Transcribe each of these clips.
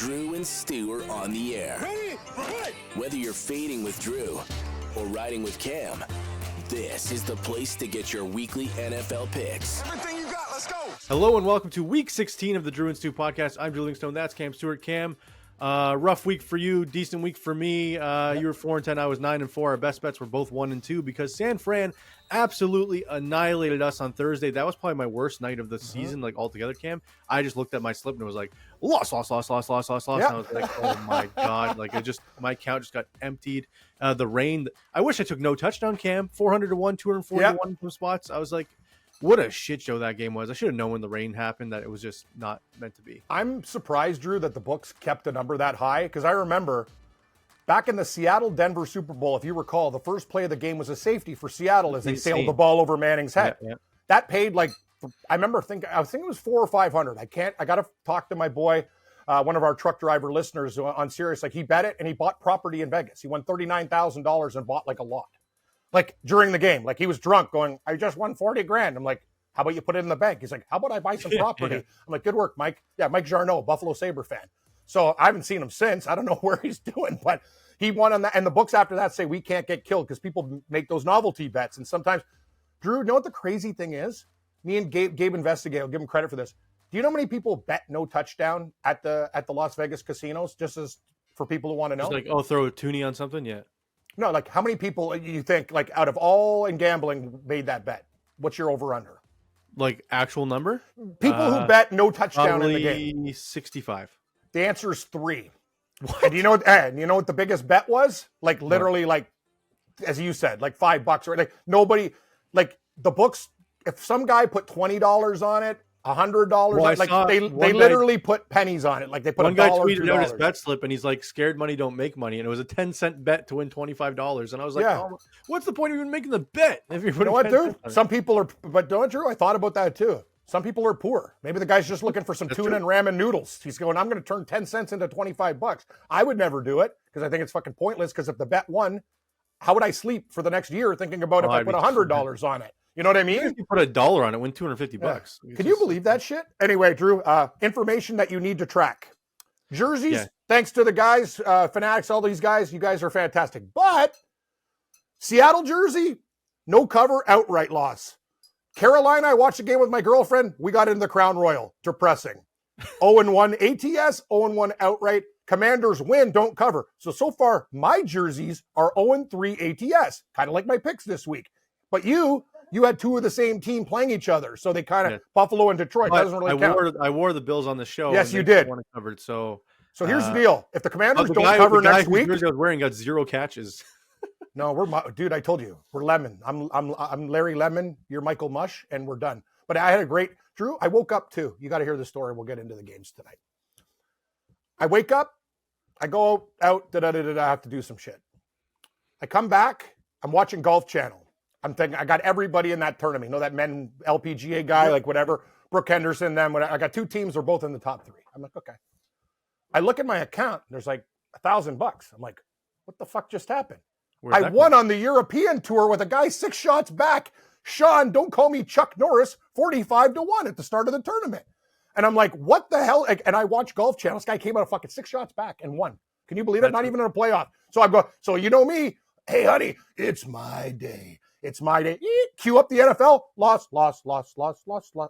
Drew and Stu are on the air. Ready? Whether you're fading with Drew or riding with Cam, this is the place to get your weekly NFL picks. Everything you got, let's go. Hello and welcome to week 16 of the Drew and Stu podcast. I'm Drew Livingstone. That's Cam Stewart. Cam, rough week for you, decent week for me. You were 4-10. I was 9-4. Our best bets were both 1-2 because San Fran absolutely annihilated us on Thursday. That was probably my worst night of the season, like altogether. Cam, I just looked at my slip and it was like loss. Yep. And I was like, oh my god, like my account just got emptied. The rain. I wish I took no touchdown. Cam, 400-1, 241 from spots. I was like, what a shit show that game was. I should have known when the rain happened that it was just not meant to be. I'm surprised, Drew, that the books kept a number that high, because I remember back in the Seattle-Denver Super Bowl, if you recall, the first play of the game was a safety for Seattle as they sailed the ball over Manning's head. Yeah. That paid I think it was $400 or $500. I got to talk to my boy, one of our truck driver listeners on Sirius. Like, he bet it and he bought property in Vegas. He won $39,000 and bought like a lot. Like during the game, like he was drunk going, I just won $40,000. I'm like, how about you put it in the bank? He's like, how about I buy some property? I'm like, good work, Mike. Yeah, Mike Jarneau, Buffalo Sabre fan. So I haven't seen him since. I don't know where he's doing, but he won on that. And the books after that say we can't get killed because people make those novelty bets. And sometimes, Drew, you know what the crazy thing is? Me and Gabe Investigate, I'll give him credit for this. Do you know how many people bet no touchdown at the Las Vegas casinos? Just as for people who want to know. Just like, throw a toonie on something? Yeah. No, like how many people you think, like out of all in gambling, made that bet? What's your over-under? Like actual number? People who bet no touchdown in the game. 65. The answer is 3. What? And you know what the biggest bet was? Like literally, like as you said, like $5 or like nobody, like the books. If some guy put $20 on it, $100, like they literally put pennies on it. Like they put one guy tweeted out his bet slip and he's like, scared money don't make money. And it was a 10-cent bet to win $25. And I was like, what's the point of even making the bet? If you're you know what, dude? Some people are, but don't Drew? I thought about that too. Some people are poor. Maybe the guy's just looking for some tuna and ramen noodles. He's going, I'm going to turn 10 cents into $25. I would never do it because I think it's fucking pointless. Because if the bet won, how would I sleep for the next year thinking about if I put $100 on it? You know what I mean? If you put $1 on it, win $250. Can you believe that shit? Anyway, Drew, information that you need to track. Jerseys, thanks to the guys, Fanatics, all these guys, you guys are fantastic. But Seattle jersey, no cover, outright loss. Carolina, I watched a game with my girlfriend. We got into the Crown Royal. Depressing. 0-1 ATS, 0-1 outright. Commanders win, don't cover. So far, my jerseys are 0-3 ATS. Kind of like my picks this week. But you had two of the same team playing each other. So they kind of, Buffalo and Detroit. That doesn't really count. I wore the Bills on the show. Yes, you did. Covered, so here's the deal. If the Commanders don't cover next week. The guy I was wearing got 0 catches. No, dude, I told you, we're Lemon. I'm Larry Lemon. You're Michael Mush, and we're done. But I had a great, Drew, I woke up too. You got to hear the story. We'll get into the games tonight. I wake up, I go out, I have to do some shit. I come back, I'm watching Golf Channel. I'm thinking, I got everybody in that tournament. You know that men LPGA guy, like whatever, Brooke Henderson, them. I got 2 teams, they're both in the top 3. I'm like, okay. I look at my account, there's like $1,000. I'm like, what the fuck just happened? I won on the European tour with a guy 6 shots back. Sean, don't call me Chuck Norris, 45-1 at the start of the tournament. And I'm like, what the hell? And I watch Golf Channel. This guy came out of fucking 6 shots back and won. Can you believe it? Not even in a playoff. So I'm going, so you know me. Hey, honey, it's my day. It's my day. Cue up the NFL. Loss.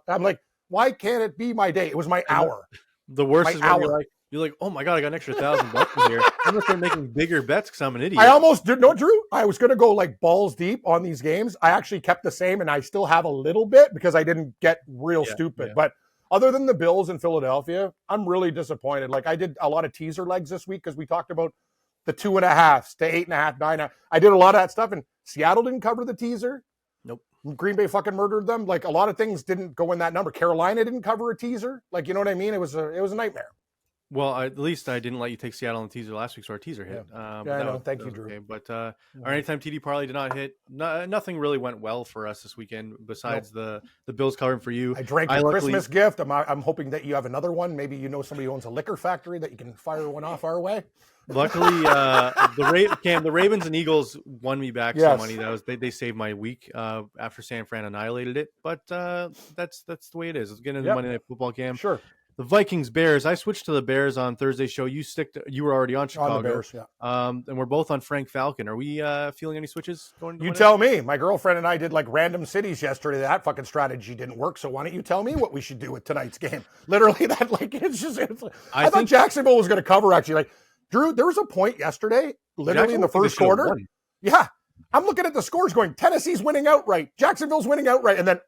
I'm like, why can't it be my day? It was my hour. The worst is when you're like, oh my God, I got an extra $1,000 in here. I'm going to start making bigger bets because I'm an idiot. I almost did. No, Drew, I was going to go like balls deep on these games. I actually kept the same and I still have a little bit because I didn't get real stupid. But other than the Bills in Philadelphia, I'm really disappointed. Like I did a lot of teaser legs this week because we talked about the 2.5s to 8.5, 9. I did a lot of that stuff, and Seattle didn't cover the teaser. Nope. Green Bay fucking murdered them. Like a lot of things didn't go in that number. Carolina didn't cover a teaser. Like, you know what I mean? It was a nightmare. Well, at least I didn't let you take Seattle on the teaser last week, so our teaser hit. I know. Thank you, Drew. Okay. But our anytime TD parlay did not hit. Nothing really went well for us this weekend besides the Bills covering for you. I drank your Christmas gift. I'm hoping that you have another one. Maybe you know somebody who owns a liquor factory that you can fire one off our way. Luckily, the Ravens and Eagles won me back some money. They saved my week after San Fran annihilated it. But that's the way it is. Let's get into the Monday Night Football, Cam. Sure. The Vikings Bears. I switched to the Bears on Thursday's show. You were already on Chicago. On the Bears, yeah. And we're both on Frank Falcon. Are we feeling any switches going? You tell me. My girlfriend and I did like random cities yesterday. That fucking strategy didn't work. So why don't you tell me what we should do with tonight's game? Literally, that like I thought Jacksonville was going to cover. Actually, like Drew, there was a point yesterday, literally in the first quarter. Yeah, I'm looking at the scores, going Tennessee's winning outright, Jacksonville's winning outright, and then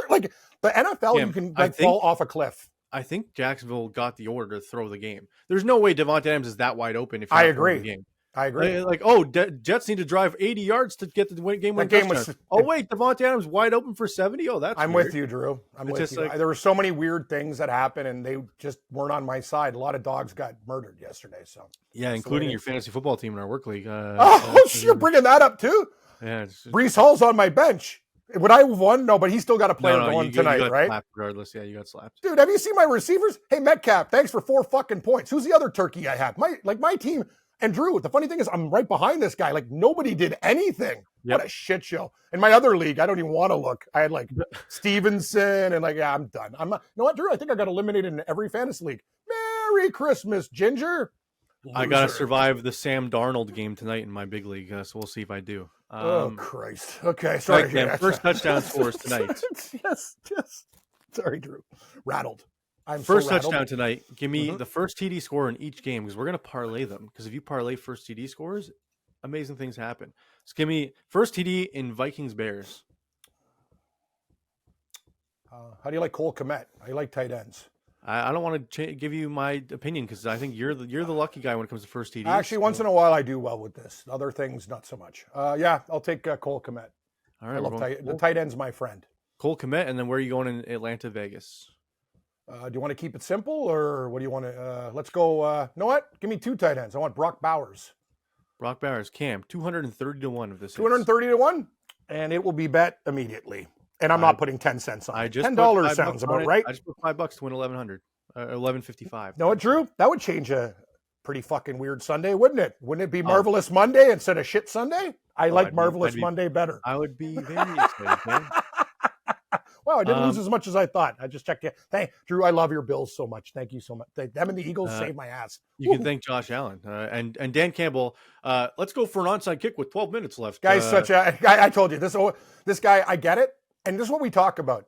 like the NFL, you can fall off a cliff. I think Jacksonville got the order to throw the game. There's no way Devontae Adams is that wide open. If I agree, the game. I agree. Jets need to drive 80 yards to get the game winning touchdown. Wait, Devontae Adams wide open for 70. Oh, that's I'm weird. with you, Drew. I'm with you. There were so many weird things that happened, and they just weren't on my side. A lot of dogs got murdered yesterday. So yeah, including your fantasy football team in our work league. You're bringing that up too. Yeah, Breece Hall's on my bench. Would I have won? No, but he's still got a player going tonight, you got right? Slapped regardless, yeah, you got slapped. Dude, have you seen my receivers? Hey, Metcalf, thanks for 4 fucking points. Who's the other turkey I have? My team. And Drew, the funny thing is, I'm right behind this guy. Like nobody did anything. Yep. What a shit show. In my other league, I don't even want to look. I had like Stevenson, and I'm done. I'm not. You know what, Drew? I think I got eliminated in every fantasy league. Merry Christmas, Ginger. Loser. I gotta survive the Sam Darnold game tonight in my big league, so we'll see if I do. Oh Christ! Okay, sorry. Right, first touchdown scores tonight. yes. Sorry, Drew. Rattled. I'm first so rattled. Touchdown tonight. Give me the first TD score in each game because we're gonna parlay them. Because if you parlay first TD scores, amazing things happen. So give me first TD in Vikings Bears. How do you like Cole Kmet? How do you like tight ends? I don't want to give you my opinion because I think you're the lucky guy when it comes to first TD. Actually, once in a while I do well with this. Other things, not so much. Yeah, I'll take Cole Kmet. All right, I love the tight end's my friend. Cole Kmet, and then where are you going in Atlanta, Vegas? Do you want to keep it simple, or what do you want to? Let's go. You know what? Give me 2 tight ends. I want Brock Bowers. Brock Bowers, Cam, 230-1 of this. 230-1 and it will be bet immediately. And I'm not putting 10 cents on it. $10 sounds about right. I just put $5 to win 1,100, 11.55. No, Drew, that would change a pretty fucking weird Sunday, wouldn't it? Wouldn't it be Marvelous Monday instead of Shit Sunday? I like Marvelous Monday better. I would be very excited, man. Wow, I didn't lose as much as I thought. I just checked it. Drew, I love your Bills so much. Thank you so much. Them and the Eagles saved my ass. You can thank Josh Allen and Dan Campbell. Let's go for an onside kick with 12 minutes left. Guy's I told you, this guy, I get it. And this is what we talk about.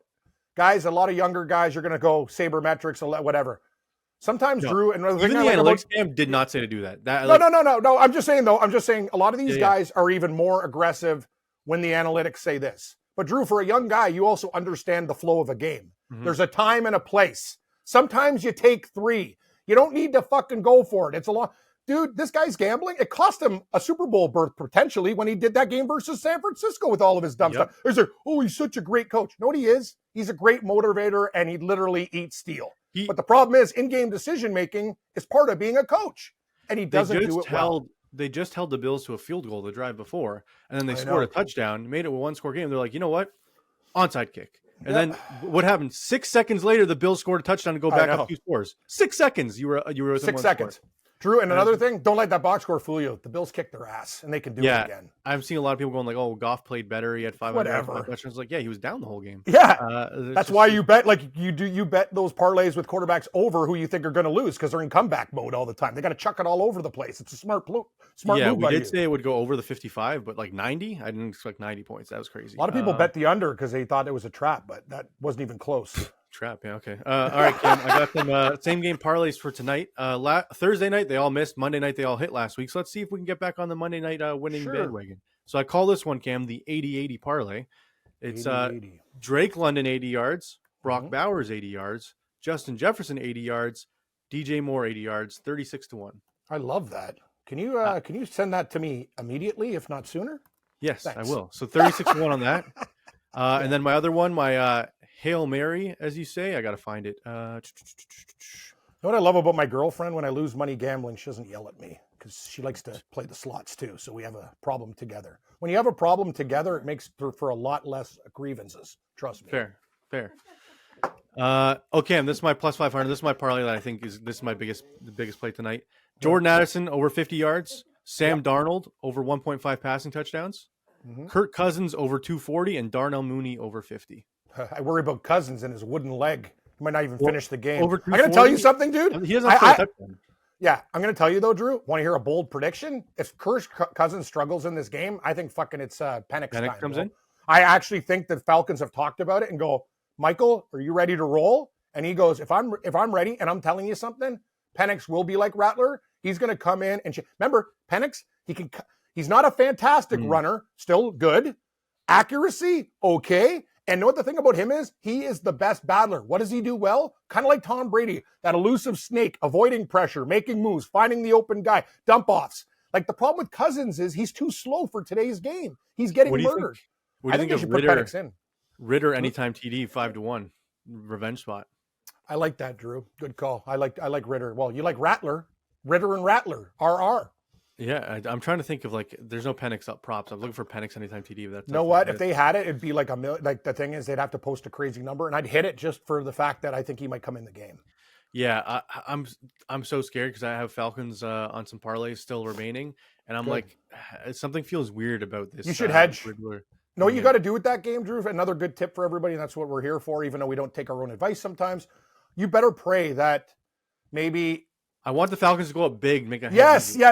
Guys, a lot of younger guys are going to go sabermetrics, whatever. Sometimes Drew and even the analytics Cam did not say to do that. No. I'm just saying a lot of these guys are even more aggressive when the analytics say this. But Drew, for a young guy, you also understand the flow of a game. Mm-hmm. There's a time and a place. Sometimes you take 3. You don't need to fucking go for it. It's a lot. Dude, this guy's gambling. It cost him a Super Bowl berth potentially when he did that game versus San Francisco with all of his dumb stuff. He's like, he's such a great coach. No, what he is. He's a great motivator, and he literally eats steel. But the problem is, in-game decision-making is part of being a coach, and he doesn't do it well. They just held the Bills to a field goal the drive before, and then they scored a touchdown, made it a 1-score game. They're like, you know what? Onside kick. And then what happened? 6 seconds later, the Bills scored a touchdown to go back up 2 scores. 6 seconds. You were 6 seconds. Score. Drew, and another thing, don't let that box score fool you. The Bills kicked their ass, and they can do it again. I've seen a lot of people going like, "Oh, Goff played better. He had 500 touchdowns." Like, yeah, he was down the whole game. Yeah, that's why you bet you bet those parlays with quarterbacks over who you think are going to lose because they're in comeback mode all the time. They got to chuck it all over the place. It's a smart move. Yeah, we did say it would go over the 55, but like 90, I didn't expect 90 points. That was crazy. A lot of people bet the under because they thought it was a trap, but that wasn't even close. Trap, yeah, okay. All right, Cam, I got them same game parlays for tonight. Thursday night, they all missed. Monday night, they all hit last week. So let's see if we can get back on the Monday night winning bandwagon. So I call this one, Cam, the 80-80 parlay. It's 80-80. Drake London 80 yards, Brock Bowers 80 yards, Justin Jefferson 80 yards, DJ Moore 80 yards, 36-1. I love that. Can you send that to me immediately, if not sooner? Yes, thanks. I will. So 36-1 on that. And then my other one, my Hail Mary, as you say. I got to find it. You know what I love about my girlfriend? When I lose money gambling, she doesn't yell at me because she likes to play the slots too. So we have a problem together. When you have a problem together, it makes for a lot less grievances. Trust me. Fair. Okay, and this is my plus 500. This is my parlay that I think is my biggest play tonight. Jordan Addison over 50 yards. Sam Darnold over 1.5 passing touchdowns. Kirk Cousins over 240 and Darnell Mooney over 50. I worry about Cousins and his wooden leg He might not even finish the game. Over I'm going to tell you something, dude. He doesn't have to touchdown. Yeah, I'm going to tell you, though, Drew. Want to hear a bold prediction? If Kirk Cousins struggles in this game, I think fucking it's Penix time. Comes in? I actually think the Falcons have talked about it and go, Michael, are you ready to roll? And he goes, if I'm ready and I'm telling you something, Penix will be like Rattler. He's going to come in and remember, Penix, he's not a fantastic runner, still good. Accuracy, okay. And know what the thing about him is? He is the best battler. What does he do well? Kind of like Tom Brady, that elusive snake, avoiding pressure, making moves, finding the open guy, dump-offs. Like, the problem with Cousins is he's too slow for today's game. He's getting murdered. What do you think they of should Ritter, put Penix in. Ritter anytime TD 5-1 revenge spot? I like that, Drew. Good call. I like Ritter. Well, you like Rattler. Ritter and Rattler. RR. Yeah, I'm trying to think of there's no Penix up props. I'm looking for Penix anytime TD. But you know what? If they had it, it'd be like like the thing is they'd have to post a crazy number, and I'd hit it just for the fact that I think he might come in the game. Yeah, I'm so scared because I have Falcons on some parlays still remaining, and I'm like, something feels weird about this. You should hedge. No, what you got to do with that game, Drew. Another good tip for everybody, and that's what we're here for. Even though we don't take our own advice sometimes, you better pray that maybe. I want the Falcons to go up big, make a yes. You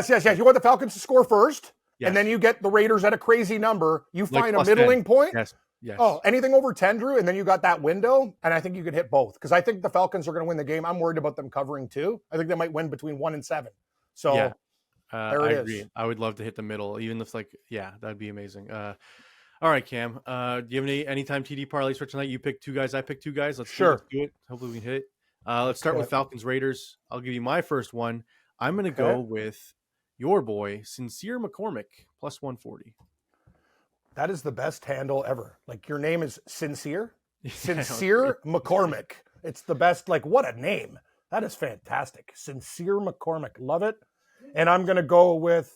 want the Falcons to score first, and then you get the Raiders at a crazy number. You find a middling 10. Point. Yes. Oh, anything over 10, Drew, and then you got that window, and I think you could hit both because I think the Falcons are going to win the game. I'm worried about them covering too. I think they might win between 1 and 7. So there I agree. I would love to hit the middle, even if that'd be amazing. All right, Cam. Do you have any anytime TD parlays for tonight? You pick 2 guys. I pick 2 guys. Let's do it. Hopefully we can hit it. Let's start with Falcons Raiders. I'll give you my first one. I'm going to go with your boy, Sincere McCormick, plus 140. That is the best handle ever. Like, your name is Sincere? Sincere McCormick. It's the best. Like, what a name. That is fantastic. Sincere McCormick. Love it. And I'm going to go with,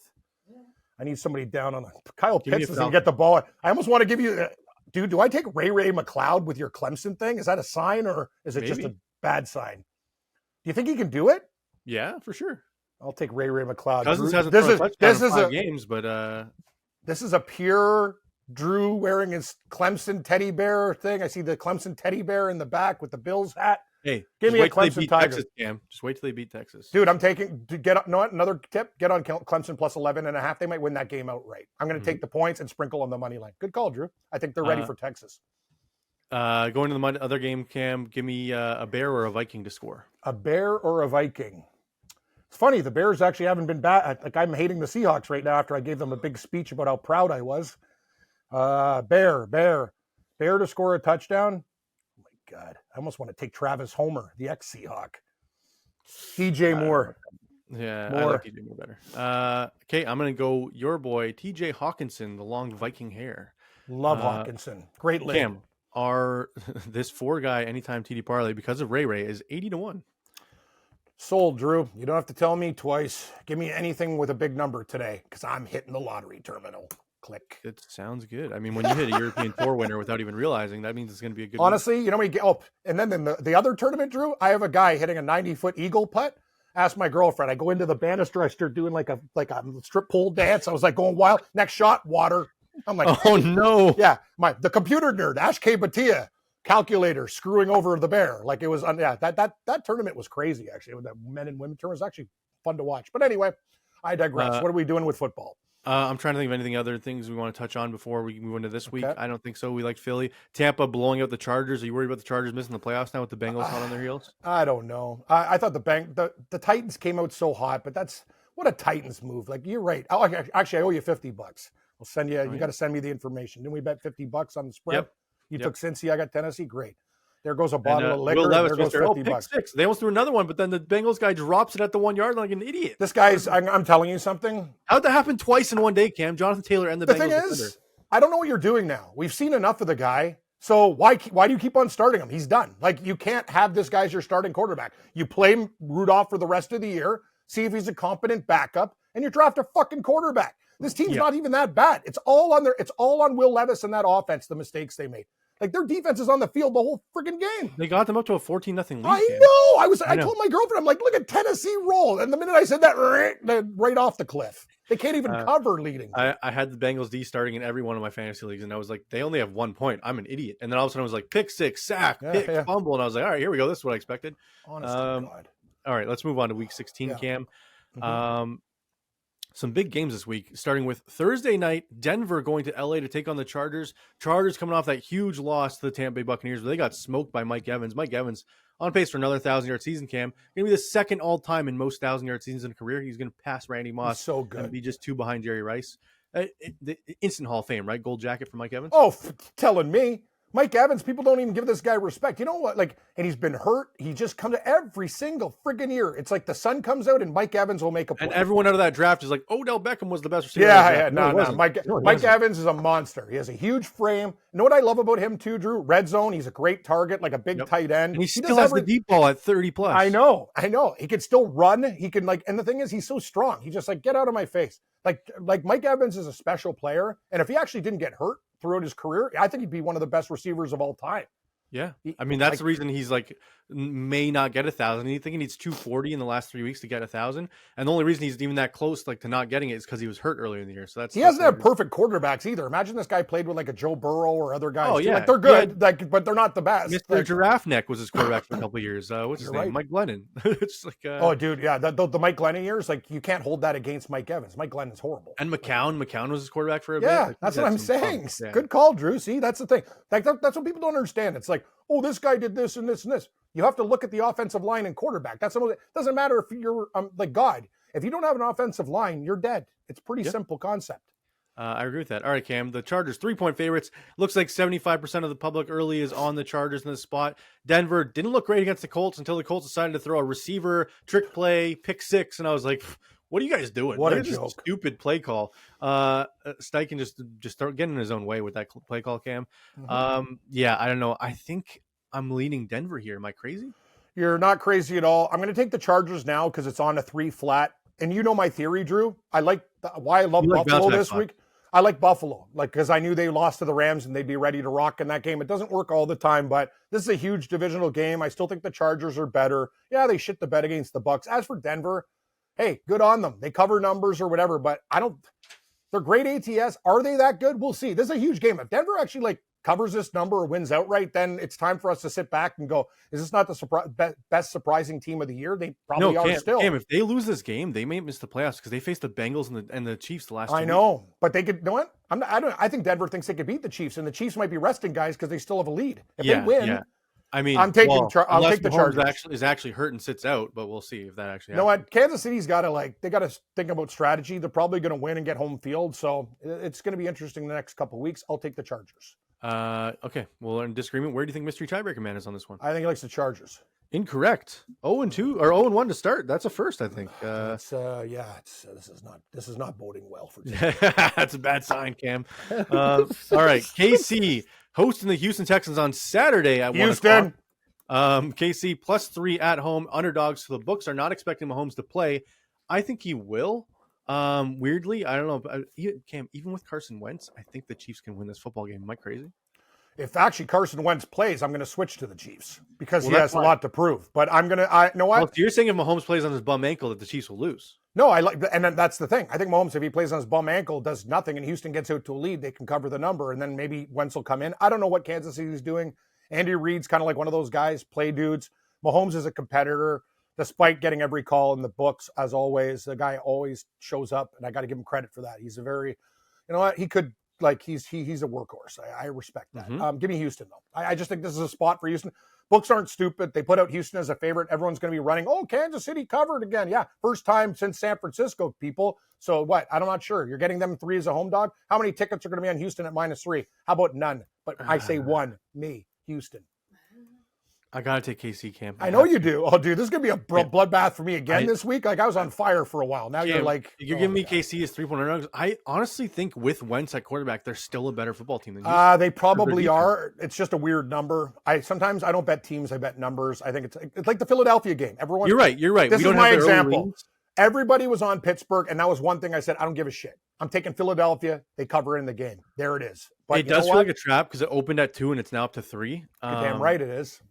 I need somebody down on the, Kyle Pitts is going to get the ball. I almost want to give you, dude, do I take Ray McLeod with your Clemson thing? Is that a sign or is it just a bad sign? Do you think he can do it? Yeah, for sure. I'll take Ray McLeod. Cousins hasn't thrown a touchdown in 5 games, but this is a pure Drew wearing his Clemson teddy bear thing. I see the Clemson teddy bear in the back with the Bills hat. Hey, give me a Clemson Tiger. Texas, Cam. Just wait till they beat Texas. Dude, I'm taking to get another tip. Get on Clemson plus 11.5. They might win that game outright. I'm going to take the points and sprinkle on the money line. Good call, Drew. I think they're ready for Texas. Going to the other game, Cam, give me a Bear or a Viking to score. A Bear or a Viking. It's funny. The Bears actually haven't been bad. Like, I'm hating the Seahawks right now after I gave them a big speech about how proud I was. Bear to score a touchdown. Oh my God. I almost want to take Travis Homer, the ex-Seahawk. DJ Moore. Yeah, I like DJ Moore better. Okay, I'm going to go your boy, TJ Hawkinson, the long Viking hair. Love Hawkinson. Great league. Cam, this 4-guy anytime TD parlay because of Ray is 80-1. Sold, Drew. You don't have to tell me twice. Give me anything with a big number today because I'm hitting the lottery terminal. Click. It sounds good. I mean, when you hit a European Tour winner without even realizing, that means it's going to be a good Honestly, you know what you get? Oh, and then the other tournament, Drew, I have a guy hitting a 90-foot eagle putt. Ask my girlfriend. I go into the banister. I start doing like a strip pole dance. I was like going wild. Next shot, water. I'm like, oh no. Yeah, the computer nerd, Ash K. Batia, calculator screwing over the bear. Like it was, that tournament was crazy actually. The men and women tournament was actually fun to watch. But anyway, I digress. What are we doing with football? I'm trying to think of anything other things we want to touch on before we move into this week. I don't think so. We like Philly. Tampa blowing out the Chargers. Are you worried about the Chargers missing the playoffs now with the Bengals hot on their heels? I don't know. I thought the Titans came out so hot, but that's what a Titans move. Like, you're right. Actually, I owe you $50. I'll send you. You got to send me the information. Didn't we bet $50 on the spread? Yep. You took Cincy. I got Tennessee. Great. There goes a bottle of liquor. Will Levis there goes $50. Six. They almost threw another one, but then the Bengals guy drops it at the 1 yard like an idiot. This guy's. I'm telling you something. How'd that happen twice in one day, Cam? Jonathan Taylor and the Bengals. The thing is, I don't know what you're doing now. We've seen enough of the guy. So why do you keep on starting him? He's done. Like, you can't have this guy as your starting quarterback. You play Rudolph for the rest of the year, see if he's a competent backup, and you draft a fucking quarterback. This team's not even that bad. It's all on Will Levis and that offense, the mistakes they made. Like their defense is on the field the whole freaking game. They got them up to a 14-0 lead. I know. I told my girlfriend, I'm like, look at Tennessee roll. And the minute I said that, they're right off the cliff. They can't even cover leading. I had the Bengals D starting in every one of my fantasy leagues, and I was like, they only have 1 point. I'm an idiot. And then all of a sudden I was like, pick six, sack, fumble. And I was like, all right, here we go. This is what I expected. Honest to God. All right, let's move on to week 16, Cam. Mm-hmm. Some big games this week, starting with Thursday night, Denver going to LA to take on the Chargers. Chargers coming off that huge loss to the Tampa Bay Buccaneers, but they got smoked by Mike Evans. Mike Evans on pace for another 1,000-yard season, Cam. Going to be the second all-time in most 1,000-yard seasons in a career. He's going to pass Randy Moss. He's so good. And be just 2 behind Jerry Rice. The instant Hall of Fame, right? Gold jacket for Mike Evans. Oh, telling me. Mike Evans, people don't even give this guy respect. You know what? Like, and he's been hurt. He just comes to every single friggin' year. It's like the sun comes out and Mike Evans will make a play. And everyone out of that draft is like, Odell Beckham was the best receiver. No. Mike Evans is a monster. He has a huge frame. You know what I love about him too, Drew? Red zone. He's a great target, like a big tight end. And he still has the deep ball at 30 plus. I know. He can still run. He can and the thing is, he's so strong. He's just like, get out of my face. Like Mike Evans is a special player. And if he actually didn't get hurt throughout his career, I think he'd be one of the best receivers of all time. Yeah. I mean, that's the reason he's like, may not get 1,000. I think he needs 240 in the last 3 weeks to get 1,000. And the only reason he's even that close, like, to not getting it is because he was hurt earlier in the year. So he hasn't had perfect quarterbacks either. Imagine this guy played with like a Joe Burrow or other guys. Oh, yeah. Like, they're good, but they're not the best. Mr. Giraffe Neck was his quarterback for a couple of years. What's his name? Right. Mike Glennon. It's like, oh, dude, yeah. The Mike Glennon years, like, you can't hold that against Mike Evans. Mike Glennon's horrible. And McCown was his quarterback for a bit. Yeah, that's what I'm saying. Good call, Drew. See, that's the thing. Like, that's what people don't understand. It's like, oh, this guy did this and this and this. You have to look at the offensive line and quarterback. It doesn't matter if you're like God. If you don't have an offensive line, you're dead. It's pretty simple concept. I agree with that. All right, Cam. The Chargers 3-point favorites. Looks like 75% of the public early is on the Chargers in this spot. Denver didn't look great against the Colts until the Colts decided to throw a receiver, trick play, pick six, and I was like, what are you guys doing? What a joke. Stupid play call. Steichen just start getting in his own way with that play call, Cam. Mm-hmm. I don't know. I think I'm leaning Denver here. Am I crazy? You're not crazy at all. I'm going to take the Chargers now because it's on a 3 flat. And you know my theory, Drew. I like why I love Buffalo this week. I like Buffalo, because I knew they lost to the Rams and they'd be ready to rock in that game. It doesn't work all the time, but this is a huge divisional game. I still think the Chargers are better. Yeah, they shit the bed against the Bucs. As for Denver, hey, good on them. They cover numbers or whatever, but they're great ATS. Are they that good? We'll see. This is a huge game. If Denver actually covers this number or wins outright, then it's time for us to sit back and go, is this not the best surprising team of the year? They probably are still. Cam, if they lose this game, they may miss the playoffs because they faced the Bengals and the Chiefs the last 2 weeks. I know, but they could, you know what? I think Denver thinks they could beat the Chiefs, and the Chiefs might be resting guys because they still have a lead. If they win, I mean, I'll take the Chargers. Is actually hurt and sits out, but we'll see if that actually happens. You know what? Kansas City's got to think about strategy. They're probably going to win and get home field, so it's going to be interesting the next couple of weeks. I'll take the Chargers. Okay. Well, in disagreement, where do you think Mystery Tiebreaker Man is on this one? I think he likes the Chargers. Incorrect. 0-2 or 0-1 to start. That's a first, I think. This is not boding well for you. That's a bad sign, Cam. All right, KC hosting the Houston Texans on Saturday at 1 o'clock. KC +3 at home, underdogs. So the books are not expecting Mahomes to play. I think he will. Weirdly, I don't know. Cam, even with Carson Wentz, I think the Chiefs can win this football game. Am I crazy? If actually Carson Wentz plays, I'm going to switch to the Chiefs because he has a lot to prove. But I'm going to, know what? Well, you're saying if Mahomes plays on his bum ankle that the Chiefs will lose. No, and that's the thing. I think Mahomes, if he plays on his bum ankle, does nothing, and Houston gets out to a lead, they can cover the number, and then maybe Wentz will come in. I don't know what Kansas City is doing. Andy Reid's kind of like one of those guys, play dudes. Mahomes is a competitor, despite getting every call in the books, as always. The guy always shows up, and I got to give him credit for that. He's a very, you know what, he could, he's a workhorse. I respect that. Mm-hmm. Give me Houston, though. I just think this is a spot for Houston. Books aren't stupid. They put out Houston as a favorite. Everyone's going to be running, oh, Kansas City covered again. Yeah, first time since San Francisco, people. So what? I'm not sure. You're getting them 3 as a home dog? How many tickets are going to be on Houston at -3? How about none? But I say 1. Me, Houston. I got to take KC, Cam. I know you do. Oh, dude, this is going to be a bloodbath for me again this week. I was on fire for a while. Now Cam, you're giving me KC as 3-point underdogs. I honestly think with Wentz at quarterback, they're still a better football team than Houston. They probably are. It's just a weird number. Sometimes I don't bet teams. I bet numbers. I think it's like the Philadelphia game. You're right. This is my example. Everybody was on Pittsburgh, and that was one thing I said, I don't give a shit. I'm taking Philadelphia. They cover in the game. There it is. But it does feel like a trap because it opened at 2 and it's now up to 3. You're damn right it is.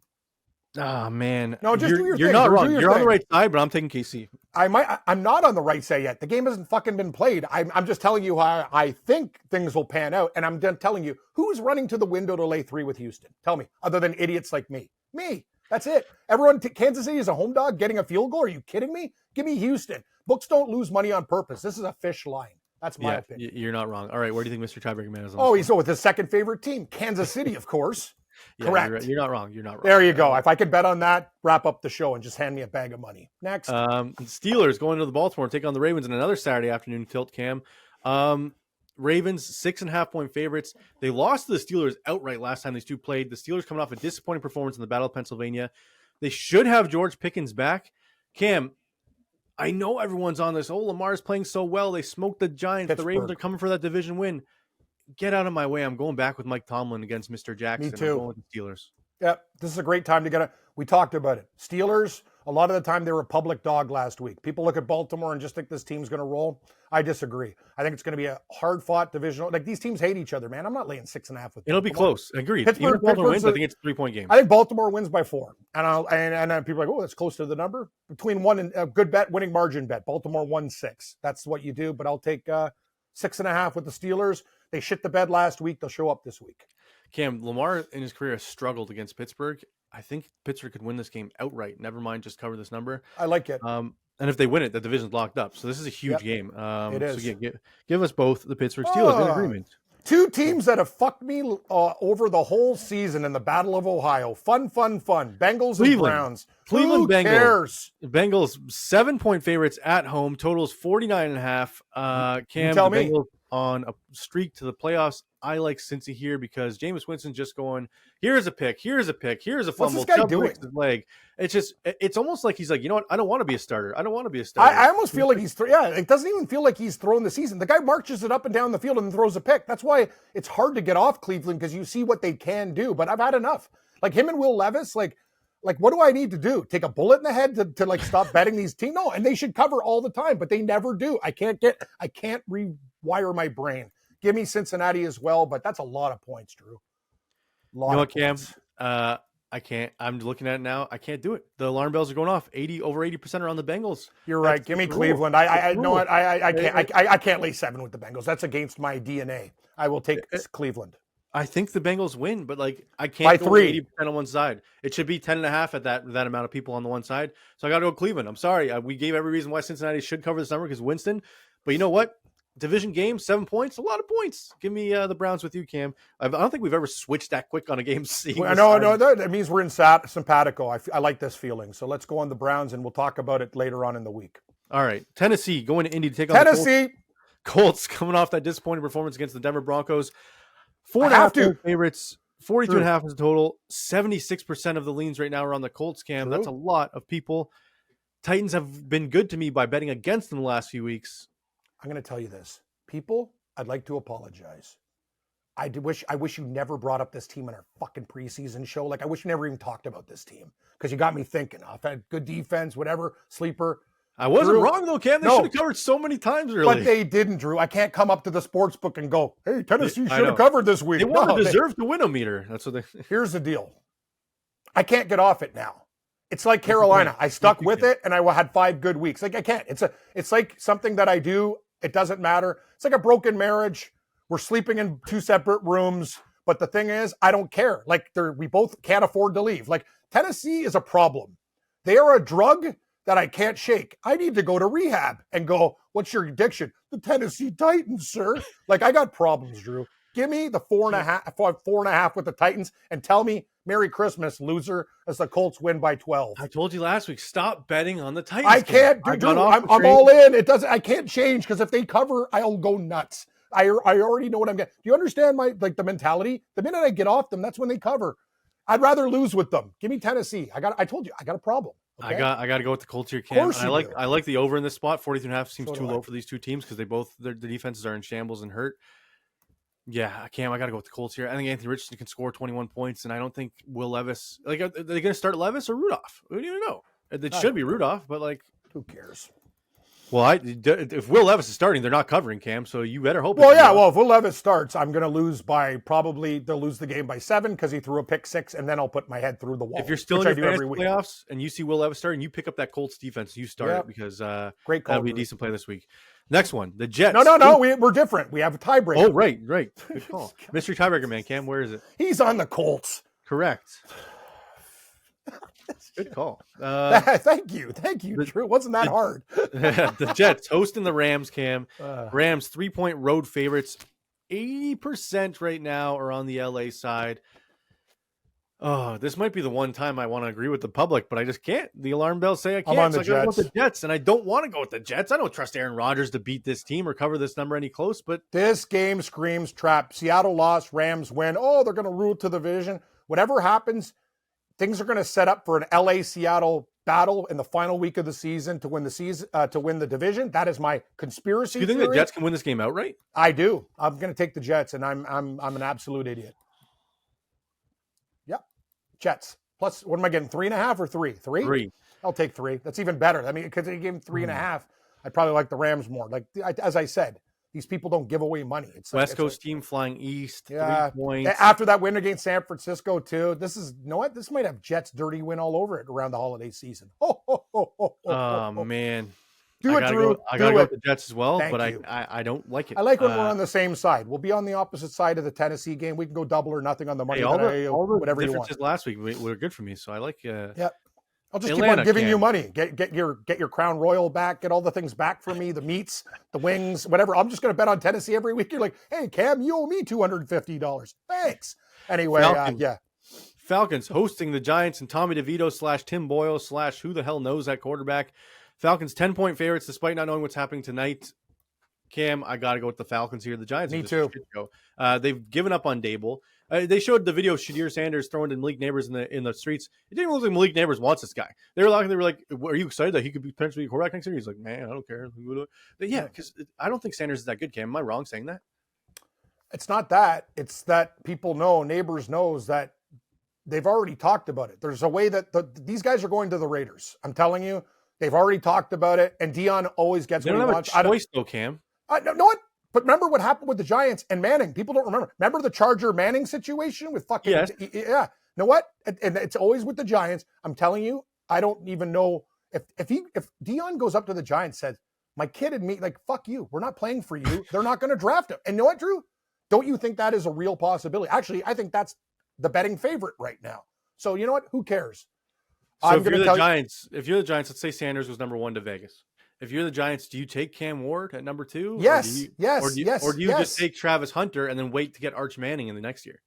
Oh man, no, just do your you're thing. not wrong. You're on the right side, but I'm taking KC. I'm not on the right side yet. The game hasn't fucking been played. I'm just telling you how I think things will pan out, and I'm telling you who's running to the window to lay 3 with Houston. Tell me, other than idiots like me. Me. That's it. Everyone. Kansas City is a home dog getting a field goal. Are you kidding me? Give me Houston. Books don't lose money on purpose. This is a fish line. That's my opinion. You're not wrong. All right, where do you think Mr. Tiebreaker Man is on? Oh, he's with his second favorite team, Kansas City, of course. Correct. You're not wrong. You're not wrong. There you go. If I could bet on that, wrap up the show and just hand me a bag of money. Next. Steelers going to the Baltimore and take on the Ravens in another Saturday afternoon tilt, Cam. Ravens 6.5-point favorites. They lost to the Steelers outright last time these two played. The Steelers coming off a disappointing performance in the Battle of Pennsylvania. They should have George Pickens back. Cam, I know everyone's on this. Oh, Lamar's playing so well. They smoked the Giants. Pittsburgh. The Ravens are coming for that division win. Get out of my way. I'm going back with Mike Tomlin against Mr. Jackson. Me too. I'm going with the Steelers. Yeah, this is a great time to get we talked about it. Steelers, a lot of the time they were a public dog last week. People look at Baltimore and just think this team's going to roll. I disagree. I think it's going to be a hard-fought divisional. Like, these teams hate each other, man. I'm not laying 6.5 with them. It'll be close. Agreed. Pittsburgh, Even if Baltimore wins, I think it's a 3-point game. I think Baltimore wins by 4. And people are like, oh, that's close to the number. Between 1 and a good bet, winning margin bet. Baltimore 1-6. That's what you do. But I'll take 6.5 with the Steelers. They shit the bed last week. They'll show up this week. Cam, Lamar in his career has struggled against Pittsburgh. I think Pittsburgh could win this game outright. Never mind, just cover this number. I like it. And if they win it, the division's locked up. So this is a huge game. It is. So give us both the Pittsburgh Steelers in agreement. 2 teams that have fucked me over the whole season in the Battle of Ohio. Fun. Bengals and Browns. Cleveland Who Bengals. cares? Bengals 7-point favorites at home. Totals 49.5. Cam, tell the me. Bengals on a streak to the playoffs. I like Cincy here because Jameis Winston's just going, here's a pick, here's a fumble. What's this guy doing? His leg. It's almost like he's like, you know what? I don't want to be a starter. I almost feel like it doesn't even feel like he's thrown the season. The guy marches it up and down the field and throws a pick. That's why it's hard to get off Cleveland, because you see what they can do. But I've had enough. Like him and Will Levis, like what do I need to do? Take a bullet in the head to like stop betting these teams? No, and they should cover all the time, but they never do. I can't rewire my brain. Give me Cincinnati as well, but that's a lot of points, Drew. You know what, Cam? I can't. I'm looking at it now. I can't do it. The alarm bells are going off. Over 80% are on the Bengals. You're right. Give me Cleveland. I know what I can't lay 7 with the Bengals. That's against my DNA. I will take Cleveland. I think the Bengals win, but I can't by go 3. 80% on one side. It should be 10.5 at that amount of people on the one side. So I got to go Cleveland. I'm sorry. We gave every reason why Cincinnati should cover this number because Winston. But you know what? Division game, 7 points, a lot of points. Give me the Browns with you, Cam. I don't think we've ever switched that quick on a game. No, that means we're in simpatico. I like this feeling. So let's go on the Browns, and we'll talk about it later on in the week. All right. Tennessee going to Indy to take on Tennessee. Colts coming off that disappointing performance against the Denver Broncos. 4.5 favorites, 42.5 is the total. 76% of the leans right now are on the Colts, Cam. That's a lot of people. Titans have been good to me by betting against them the last few weeks. I'm going to tell you this. People, I'd like to apologize. I wish you never brought up this team in our fucking preseason show. Like, I wish you never even talked about this team, because you got me thinking. I've had good defense, whatever, sleeper. I wasn't wrong, though, Cam. They should have covered so many times early. But they didn't, Drew. I can't come up to the sports book and go, hey, Tennessee should have covered this week. They want to deserve to win a meter. That's what they. Here's the deal. I can't get off it now. It's like Carolina. I stuck with it, and I had 5 good weeks. Like, I can't. It's like something that I do. It doesn't matter. It's like a broken marriage. We're sleeping in 2 separate rooms. But the thing is, I don't care. Like, we both can't afford to leave. Like, Tennessee is a problem. They are a drug that I can't shake. I need to go to rehab and go, what's your addiction? The Tennessee Titans, sir. Like, I got problems, Drew. Give me the 4.5 with the Titans and tell me Merry Christmas, loser, as the Colts win by 12. I told you last week, stop betting on the Titans. I can't do it. I'm all in. I can't change, because if they cover, I'll go nuts. I already know what I'm getting. Do you understand the mentality? The minute I get off them, that's when they cover. I'd rather lose with them. Give me Tennessee. I told you, I got a problem. Okay? I got to go with the Colts here, Cam. I like the over in this spot. 42.5 seems too low for these two teams because their defenses are in shambles and hurt. Yeah, Cam, I got to go with the Colts here. I think Anthony Richardson can score 21 points, and I don't think Will Levis. Like, are they going to start Levis or Rudolph? We don't even know. It should be Rudolph, but like, who cares? Well, if Will Levis is starting, they're not covering, Cam. So you better hope. Well, yeah. Well, if Will Levis starts, I'm going to lose they'll lose the game by 7 because he threw a pick 6, and then I'll put my head through the wall. If you're still in your fantasy playoffs and you see Will Levis starting, you pick up that Colts defense. You start it because great call. That'll be a decent play this week. Next one, the Jets. No. We're different. We have a tiebreaker. Oh, right. Good call. Mystery tiebreaker, man. Cam, where is it? He's on the Colts. Correct. Good call. Thank you, Drew. It wasn't that hard. The Jets hosting the Rams, Cam. Rams 3-point road favorites. 80% right now are on the LA side. Oh, this might be the one time I want to agree with the public, but I just can't. The alarm bells say I can't. I'm on the Jets. I go with the Jets, and I don't want to go with the Jets. I don't trust Aaron Rodgers to beat this team or cover this number any close. But this game screams trap. Seattle lost, Rams win. Oh, they're going to rule to the division. Whatever happens, things are going to set up for an LA-Seattle battle in the final week of the season to win the division. That is my conspiracy theory. Do you think the Jets can win this game outright? I do. I'm going to take the Jets, and I'm an absolute idiot. Yep, Jets. Plus, what am I getting? 3.5 or 3? 3? 3. I'll take 3. That's even better. I mean, because they gave him 3.5, I'd probably like the Rams more. Like as I said, these people don't give away money. It's West Coast team flying east, 3 points. After that win against San Francisco, too. This is, you know what? This might have Jets dirty win all over it around the holiday season. Man. Do it, Drew. I got to go with the Jets as well, but I don't like it. I like when we're on the same side. We'll be on the opposite side of the Tennessee game. We can go double or nothing on the money. All the whatever differences you want. last week were good for me, so I like I'll just keep on giving you money. Get your Crown Royal back. Get all the things back for me. The meats, the wings, whatever. I'm just going to bet on Tennessee every week. You're like, hey, Cam, you owe me $250. Thanks. Anyway, Falcons hosting the Giants and Tommy DeVito / Tim Boyle / who the hell knows that quarterback. Falcons 10-point favorites despite not knowing what's happening tonight. Cam, I got to go with the Falcons here. The Giants. Me too. They've given up on Dable. They showed the video of Shadir Sanders throwing to Malik Neighbors in the streets. It didn't look like Malik Neighbors wants this guy. They were like, "Are you excited that he could be potentially a quarterback next year?" He's like, "Man, I don't care." But yeah, because I don't think Sanders is that good. Cam, am I wrong saying that? It's not that. It's that people know, Neighbors knows that they've already talked about it. There's a way that these guys are going to the Raiders. I'm telling you, they've already talked about it. And Dion always gets what he wants. Have a choice though, Cam. Know what? But remember what happened with the Giants and Manning. People don't remember. Remember the Charger Manning situation with fucking yes. Yeah. Know what? And it's always with the Giants. I'm telling you, I don't even know if Dion goes up to the Giants and says, "My kid and me, like, fuck you. We're not playing for you." They're not going to draft him. And you know what, Drew? Don't you think that is a real possibility? Actually, I think that's the betting favorite right now. So you know what? Who cares? So if you're the Giants, let's say Sanders was number 1 to Vegas. If you're the Giants, do you take Cam Ward at number 2? Yes. Or do you just take Travis Hunter and then wait to get Arch Manning in the next year?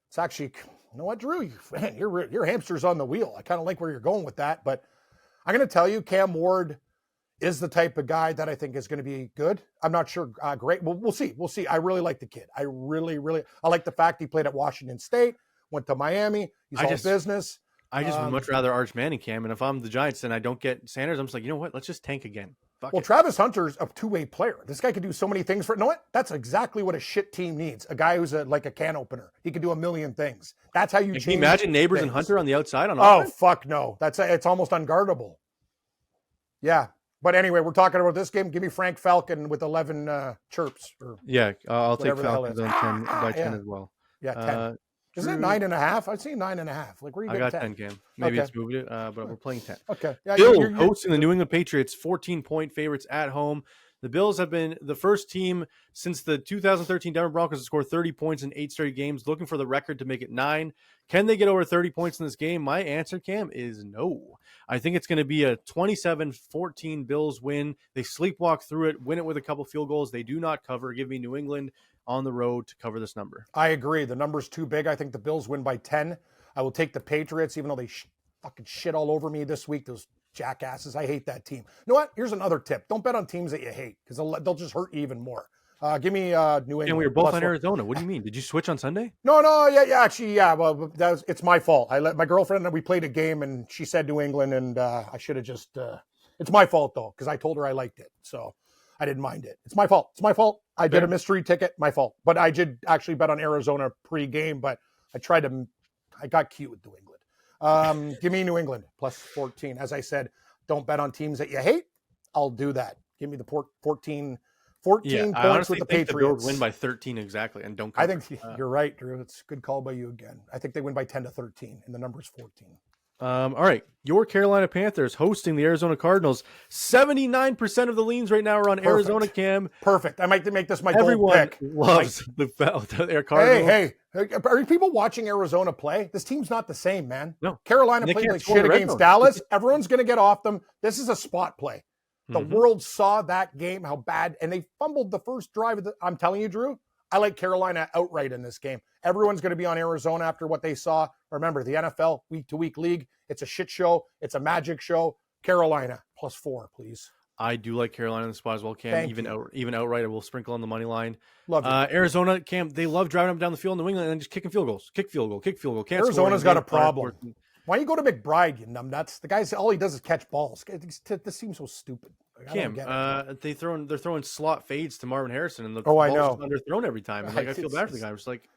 It's actually, you know what, Drew? Man, your hamster's on the wheel. I kind of like where you're going with that. But I'm going to tell you, Cam Ward is the type of guy that I think is going to be good. I'm not sure. Great. Well, we'll see. We'll see. I really like the kid. I like the fact he played at Washington State, went to Miami. He's all business. I just would much rather Arch Manning, Cam. And if I'm the Giants and I don't get Sanders, I'm just like, you know what? Let's just tank again. Travis Hunter's a two-way player. This guy could do so many things for. You know what? That's exactly what a shit team needs. A guy who's like a can opener. He can do a million things. That's how you change. Can you imagine Neighbors and Hunter on the outside on offense? Oh fuck no! It's almost unguardable. Yeah, but anyway, we're talking about this game. Give me Frank Falcon with 11 chirps. I'll take Falcons on 10 by 10 as well. Yeah, 10. Isn't it 9.5? I'd say 9.5. Like, where are you getting 10, Cam. Maybe it's moved it, but we're playing 10. Okay. Yeah, Bills hosting the New England Patriots, 14-point favorites at home. The Bills have been the first team since the 2013 Denver Broncos to score 30 points in 8 straight games, looking for the record to make it 9. Can they get over 30 points in this game? My answer, Cam, is no. I think it's going to be a 27-14 Bills win. They sleepwalk through it, win it with a couple field goals. They do not cover. Give me New England on the road to cover this number. I agree. The number's too big. I think the Bills win by 10. I will take the Patriots, even though they fucking shit all over me this week. Those jackasses. I hate that team. You know what? Here's another tip. Don't bet on teams that you hate because they'll just hurt you even more. Give me New England. And we were both on Arizona. What do you mean? Did you switch on Sunday? No. Yeah. Actually, yeah. Well, it's my fault. I let my girlfriend, we played a game and she said New England and I should have just, it's my fault though, because I told her I liked it. So I didn't mind it. It's my fault. I did a mystery ticket. My fault. But I did actually bet on Arizona pre-game, but I got cute with New England. Give me New England plus 14. As I said, don't bet on teams that you hate. I'll do that. Give me the 14 Yeah, points I with honestly the think the Bills Patriots. win by 13 exactly, and don't I cover. think you're right, Drew. It's a good call by you again. I think they win by 10-13, and the number is 14. All right, your Carolina Panthers hosting the Arizona Cardinals. 79% of the leans right now are on Arizona, Cam. Perfect. I might make this my Everyone gold pick. loves the Cardinals. Hey, are people watching Arizona play? This team's not the same, man. No. Carolina And they played can't like score in shit the red against zone. Dallas. Everyone's going to get off them. This is a spot play. The Mhm. world saw that game, how bad, and they fumbled the first drive of I'm telling you, Drew, I like Carolina outright in this game. Everyone's going to be on Arizona after what they saw. Remember, the NFL week-to-week league, it's a shit show. It's a magic show. Carolina, +4, please. I do like Carolina in the spot as well, Cam. Even outright, I will sprinkle on the money line. Love you. Arizona, Cam, they love driving up and down the field in New England and just kicking field goals. Kick field goal. Can't Arizona's score got a problem. Why don't you go to McBride, you numbnuts? The guy's all he does is catch balls. This seems so stupid. Cam, they're throwing slot fades to Marvin Harrison, and the I ball's know. underthrown every time. And, I feel bad for the guy. I'm just like,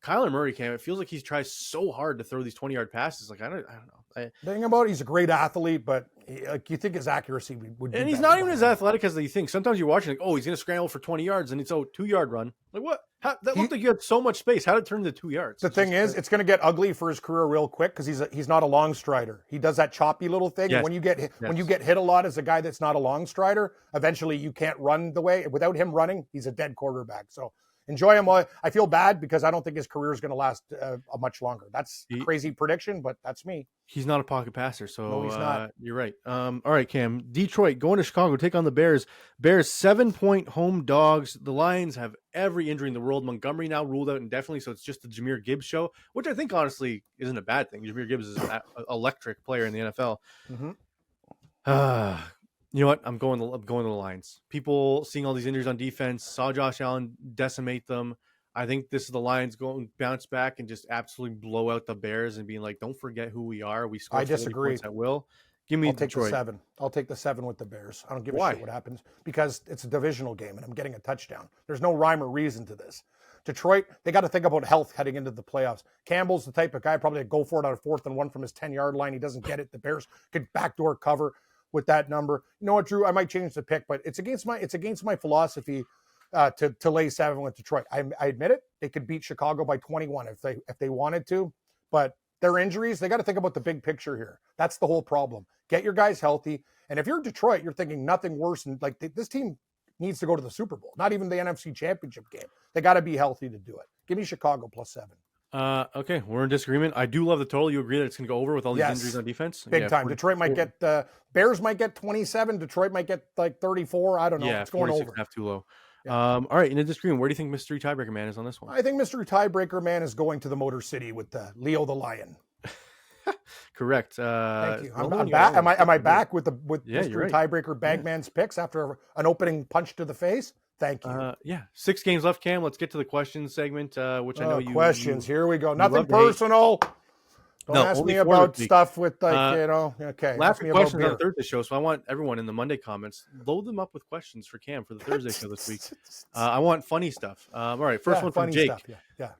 Kyler Murray, Cam. It feels like he tries so hard to throw these 20-yard passes. Like I don't know. The thing about it, he's a great athlete, but you think his accuracy would be and he's better not even by as now. athletic as you think. Sometimes you're watching, like, oh, he's going to scramble for 20 yards, and it's a 2-yard run. Like, what? That looked like you had so much space. How did it turn into 2 yards? The thing is, it's going to get ugly for his career real quick because he's not a long strider. He does that choppy little thing. Yes. And when you get hit a lot as a guy that's not a long strider, eventually you can't run the way. Without him running, he's a dead quarterback. So enjoy him. I feel bad because I don't think his career is going to last much longer. That's a crazy prediction, but that's me. He's not a pocket passer, so No, he's not. You're right. All right, Cam. Detroit going to Chicago, take on the Bears. Bears 7-point home dogs. The Lions have every injury in the world. Montgomery now ruled out indefinitely, so it's just the Jahmyr Gibbs show, which I think honestly isn't a bad thing. Jahmyr Gibbs is an electric player in the NFL. Mm-hmm. You know what? I'm going to the Lions. People seeing all these injuries on defense, saw Josh Allen decimate them. I think this is the Lions going bounce back and just absolutely blow out the Bears and being like, don't forget who we are. We score 40 points at will. Give me Detroit. I'll take the 7 with the Bears. I don't give a Why? shit what happens because it's a divisional game and I'm getting a touchdown. There's no rhyme or reason to this. Detroit, they got to think about health heading into the playoffs. Campbell's the type of guy probably to go for it on a 4th and 1 from his 10-yard line. He doesn't get it. The Bears could backdoor cover with that number. You know what, Drew? I might change the pick, but it's against my philosophy to lay 7 with Detroit. I admit it. They could beat Chicago by 21 if they wanted to, but their injuries, they got to think about the big picture here. That's the whole problem. Get your guys healthy. And if you're Detroit, you're thinking nothing worse than like this team needs to go to the Super Bowl, not even the NFC Championship game. They got to be healthy to do it. Give me Chicago +7. Okay, we're in disagreement. I do love the total. You agree that it's going to go over with all these injuries on defense? Big time. Detroit might get Bears might get 27. Detroit might get like 34. I don't know. Yeah, it's going over. Half too low. Yeah. All right, in a disagreement, where do you think Mystery Tiebreaker Man is on this one? I think Mystery Tiebreaker Man is going to the Motor City with Leo the Lion. Correct. Thank you. I'm back. Am I back with Mystery Tiebreaker Bagman's picks after an opening punch to the face? Thank you. 6 games left, Cam. Let's get to the questions segment, which I know you questions. Here we go. Nothing personal. Don't ask me about stuff with okay. Last questions on the Thursday show, so I want everyone in the Monday comments load them up with questions for Cam for the Thursday show this week. I want funny stuff. All right, first one from Jake.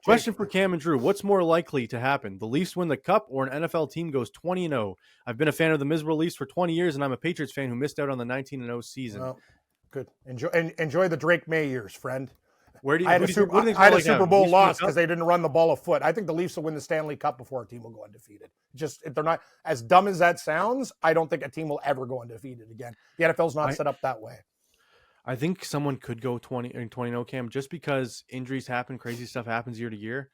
Question for Cam and Drew: what's more likely to happen? The Leafs win the Cup, or an NFL team goes 20-0? I've been a fan of the miserable Leafs for 20 years, and I'm a Patriots fan who missed out on the 19-0 season. Well, good. Enjoy the Drake May years, friend. I had a Super Bowl loss because they didn't run the ball a foot. I think the Leafs will win the Stanley Cup before a team will go undefeated. Just if they're not as dumb as that sounds, I don't think a team will ever go undefeated again. The NFL's not set up that way. I think someone could go 20-0, Cam, just because injuries happen, crazy stuff happens year to year.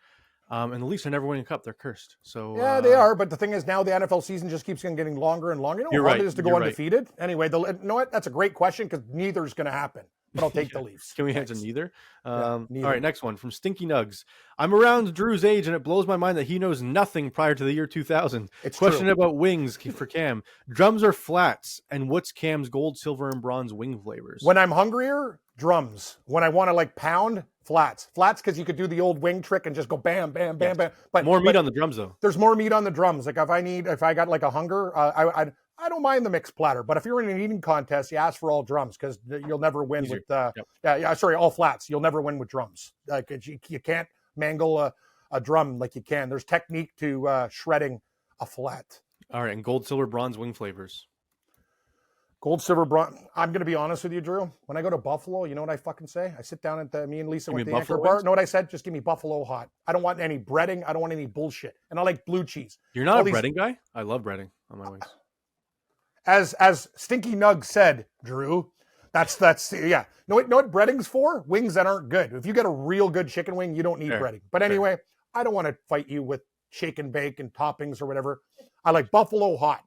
And the Leafs are never winning a cup. They're cursed. So yeah, they are. But the thing is, now the NFL season just keeps getting longer and longer. You know how hard it is to go undefeated? Right. Anyway, you know what? That's a great question because neither is going to happen. But I'll take the Leafs. Can we answer neither? Neither? All right, next one from Stinky Nugs. I'm around Drew's age, and it blows my mind that he knows nothing prior to the year 2000. It's question true. About wings for Cam. Drums or flats? And what's Cam's gold, silver, and bronze wing flavors? When I'm hungrier, drums. When I want to pound, flats. Flats because you could do the old wing trick and just go bam, bam, bam, bam. But more meat on the drums, though. There's more meat on the drums. If I got a hunger, I don't mind the mixed platter, but if you're in an eating contest, you ask for all drums because you'll never win with all flats. You'll never win with drums. You can't mangle a drum like you can. There's technique to shredding a flat. All right, and gold, silver, bronze wing flavors. Gold, silver, bronze. I'm going to be honest with you, Drew. When I go to Buffalo, you know what I fucking say? I sit down at me and Lisa with the Anchor Bar. Know what I said? Just give me Buffalo hot. I don't want any breading. I don't want any bullshit. And I like blue cheese. You're not a breading guy? I love breading on my wings. As Stinky Nug said, Drew, that's yeah. Know what breading's for? Wings that aren't good. If you get a real good chicken wing, you don't need breading. But anyway, I don't want to fight you with shake and bake and toppings or whatever. I like Buffalo hot.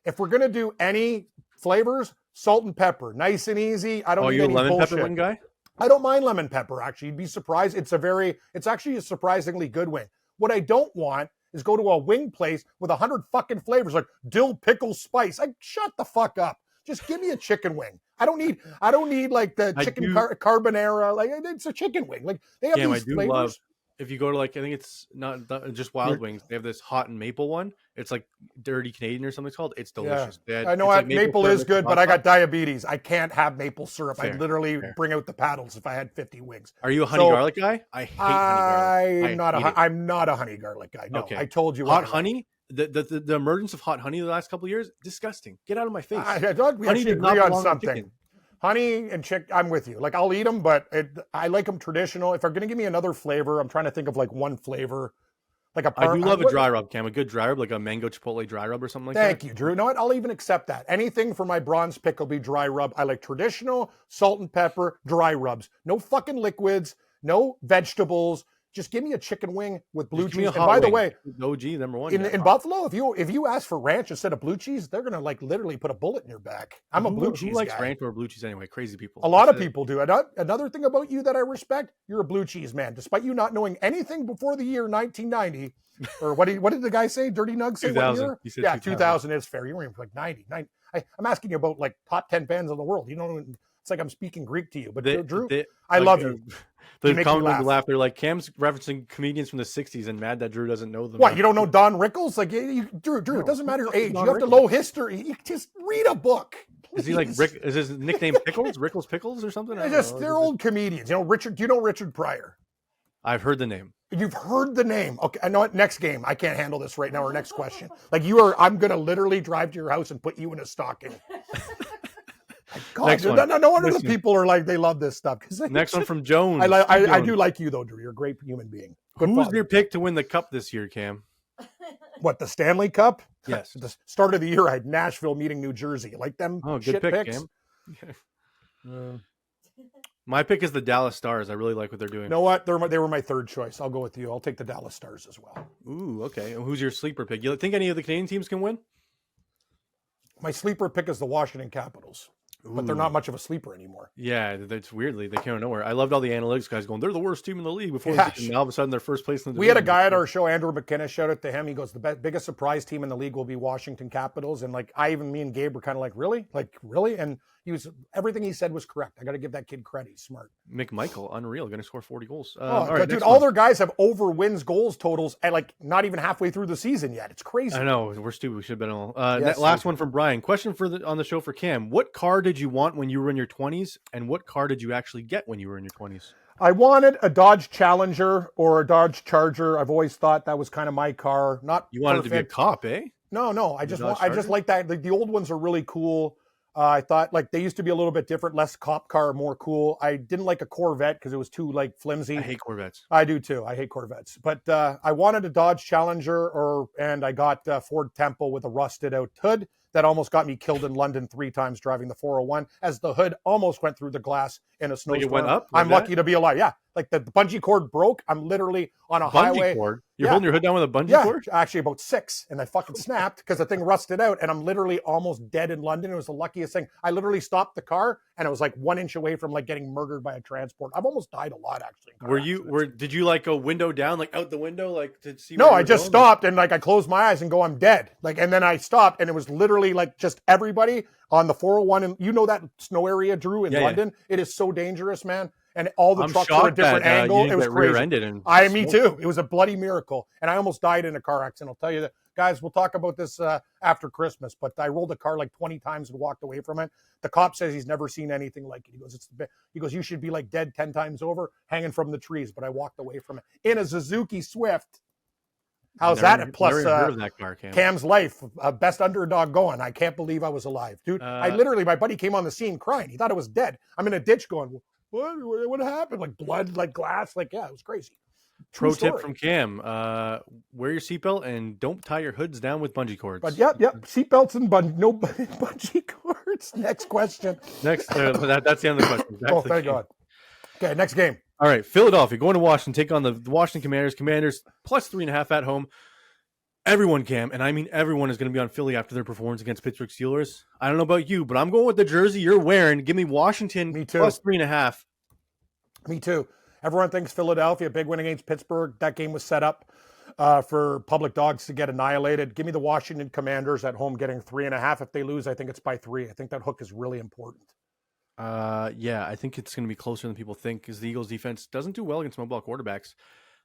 If we're going to do any flavors, salt and pepper, nice and easy. I don't need any lemon bullshit. Pepper wing guy? I don't mind lemon pepper, actually. You'd be surprised. It's actually a surprisingly good wing. What I don't want is go to a wing place with 100 fucking flavors like dill, pickle, spice. Like, shut the fuck up. Just give me a chicken wing. I don't need like the chicken carbonara. Like, it's a chicken wing. Like, they have these flavors. Love, if you go to like, I think it's not just Wild Wings. They have this hot and maple one. It's like Dirty Canadian or something it's called. It's delicious. Yeah. I know like maple is good, but I got diabetes. I can't have maple syrup. I'd literally bring out the paddles if I had 50 wings. Are you a honey garlic guy? I hate honey garlic. I'm not a honey garlic guy. No, okay. I told you. Hot honey? The emergence of hot honey the last couple of years, disgusting. Get out of my face. We actually agree on something. Honey and chick, I'm with you. Like, I'll eat them, but I like them traditional. If they're going to give me another flavor, I'm trying to think of like one flavor. Like I do love a dry rub, Cam. A good dry rub, like a mango chipotle dry rub or something like that. Thank you, Drew. You know what? I'll even accept that. Anything for my bronze pick will be dry rub. I like traditional, salt and pepper, dry rubs. No fucking liquids, no vegetables. Just give me a chicken wing with blue cheese. And by the way, OG number one in Buffalo, if you ask for ranch instead of blue cheese, they're gonna like literally put a bullet in your back. I'm a blue cheese guy. Who likes ranch or blue cheese anyway? Crazy people. A lot of people do. Another thing about you that I respect, you're a blue cheese man. Despite you not knowing anything before the year 1990, or what did the guy say? Dirty Nug say 2000. What year? Yeah, 2000 is fair. You were like 90. I'm asking you about like top 10 bands in the world. You know, it's like I'm speaking Greek to you. But Drew, I love you. The comments laugh. They're like, Cam's referencing comedians from the 60s and mad that Drew doesn't know them. What, you don't know Don Rickles? Like, Drew, it doesn't matter your age. You have to know history. You just read a book. Please. Is he like Rick? Is his nickname Pickles? Rickles Pickles or something? They're old comedians. You know, Richard. Do you know Richard Pryor? I've heard the name. You've heard the name. Okay, I know what. Next game. I can't handle this right now. Or next question. Like I'm going to literally drive to your house and put you in a stocking. God, no wonder the people are like, they love this stuff. Next one from Jones. I do like you, though, Drew. You're a great human being. Who's your pick to win the cup this year, Cam? What, the Stanley Cup? Yes. At the start of the year, I had Nashville meeting New Jersey. You like them? Oh, good pick, picks? Cam. My pick is the Dallas Stars. I really like what they're doing. You know what? They were my third choice. I'll go with you. I'll take the Dallas Stars as well. Ooh, okay. And who's your sleeper pick? You think any of the Canadian teams can win? My sleeper pick is the Washington Capitals. But they're not much of a sleeper anymore. Yeah, that's weirdly they came out of nowhere. I loved all the analytics guys going, they're the worst team in the league before and all of a sudden they're first place in the division. We had a guy at our show, Andrew McKinnon, shout out to him. He goes, the biggest surprise team in the league will be Washington Capitals. And like me and Gabe were kind of like, really? Like, really? And everything he said was correct. I got to give that kid credit. He's smart. McMichael, unreal, going to score 40 goals. All right, dude, all their guys have over wins goals totals at like not even halfway through the season yet. It's crazy. I know. We're stupid. We should have been all. Last one from Brian. Question on the show for Cam. What car did you want when you were in your 20s? And what car did you actually get when you were in your 20s? I wanted a Dodge Challenger or a Dodge Charger. I've always thought that was kind of my car. Not you wanted perfect. To be a cop, eh? No. I just like that. Like, the old ones are really cool. I thought like they used to be a little bit different, less cop car, more cool. I didn't like a Corvette because it was too like flimsy. I hate Corvettes. I do too. I hate Corvettes. But I wanted a Dodge Challenger and I got Ford Tempo with a rusted out hood that almost got me killed in London 3 times driving the 401 as the hood almost went through the glass in a snowstorm. Like it went up? I'm lucky to be alive. Yeah. Like the bungee cord broke. I'm literally on a highway. Cord? You're holding your hood down with a bungee cord? Actually about 6. And I fucking snapped because the thing rusted out and I'm literally almost dead in London. It was the luckiest thing. I literally stopped the car and it was like 1 inch away from like getting murdered by a transport. I've almost died a lot actually. Did you like go window down, like out the window, like to see? No, I just stopped and like I closed my eyes and go, I'm dead. Like, and then I stopped and it was literally like just everybody on the 401. And you know that snow area, Drew, in London? Yeah. It is so dangerous, man. And all the trucks are a different angle. It was crazy. Me too. It was a bloody miracle. And I almost died in a car accident. I'll tell you that. Guys, we'll talk about this after Christmas. But I rolled a car like 20 times and walked away from it. The cop says he's never seen anything like it. He goes, you should be like dead 10 times over, hanging from the trees. But I walked away from it in a Suzuki Swift. How's that? Plus, never heard of that car, Cam. Cam's life, best underdog going. I can't believe I was alive, dude. My buddy came on the scene crying. He thought I was dead. I'm in a ditch going, what happened? Like blood, like glass, like yeah, it was crazy. Pro tip from Cam: wear your seatbelt and don't tie your hoods down with bungee cords. But yep, seatbelts and no bungee cords. Next question. Next, that's the end of the question. Thank God. Okay, next game. All right, Philadelphia going to Washington, take on the Washington Commanders. Commanders plus 3.5 at home. Everyone, Cam, and I mean everyone, is going to be on Philly after their performance against Pittsburgh Steelers. I don't know about you, but I'm going with the jersey you're wearing. Give me Washington plus 3.5. Me too. Everyone thinks Philadelphia, big win against Pittsburgh. That game was set up for public dogs to get annihilated. Give me the Washington Commanders at home getting 3.5. If they lose, I think it's by 3. I think that hook is really important. Yeah, I think it's going to be closer than people think because the Eagles defense doesn't do well against mobile quarterbacks.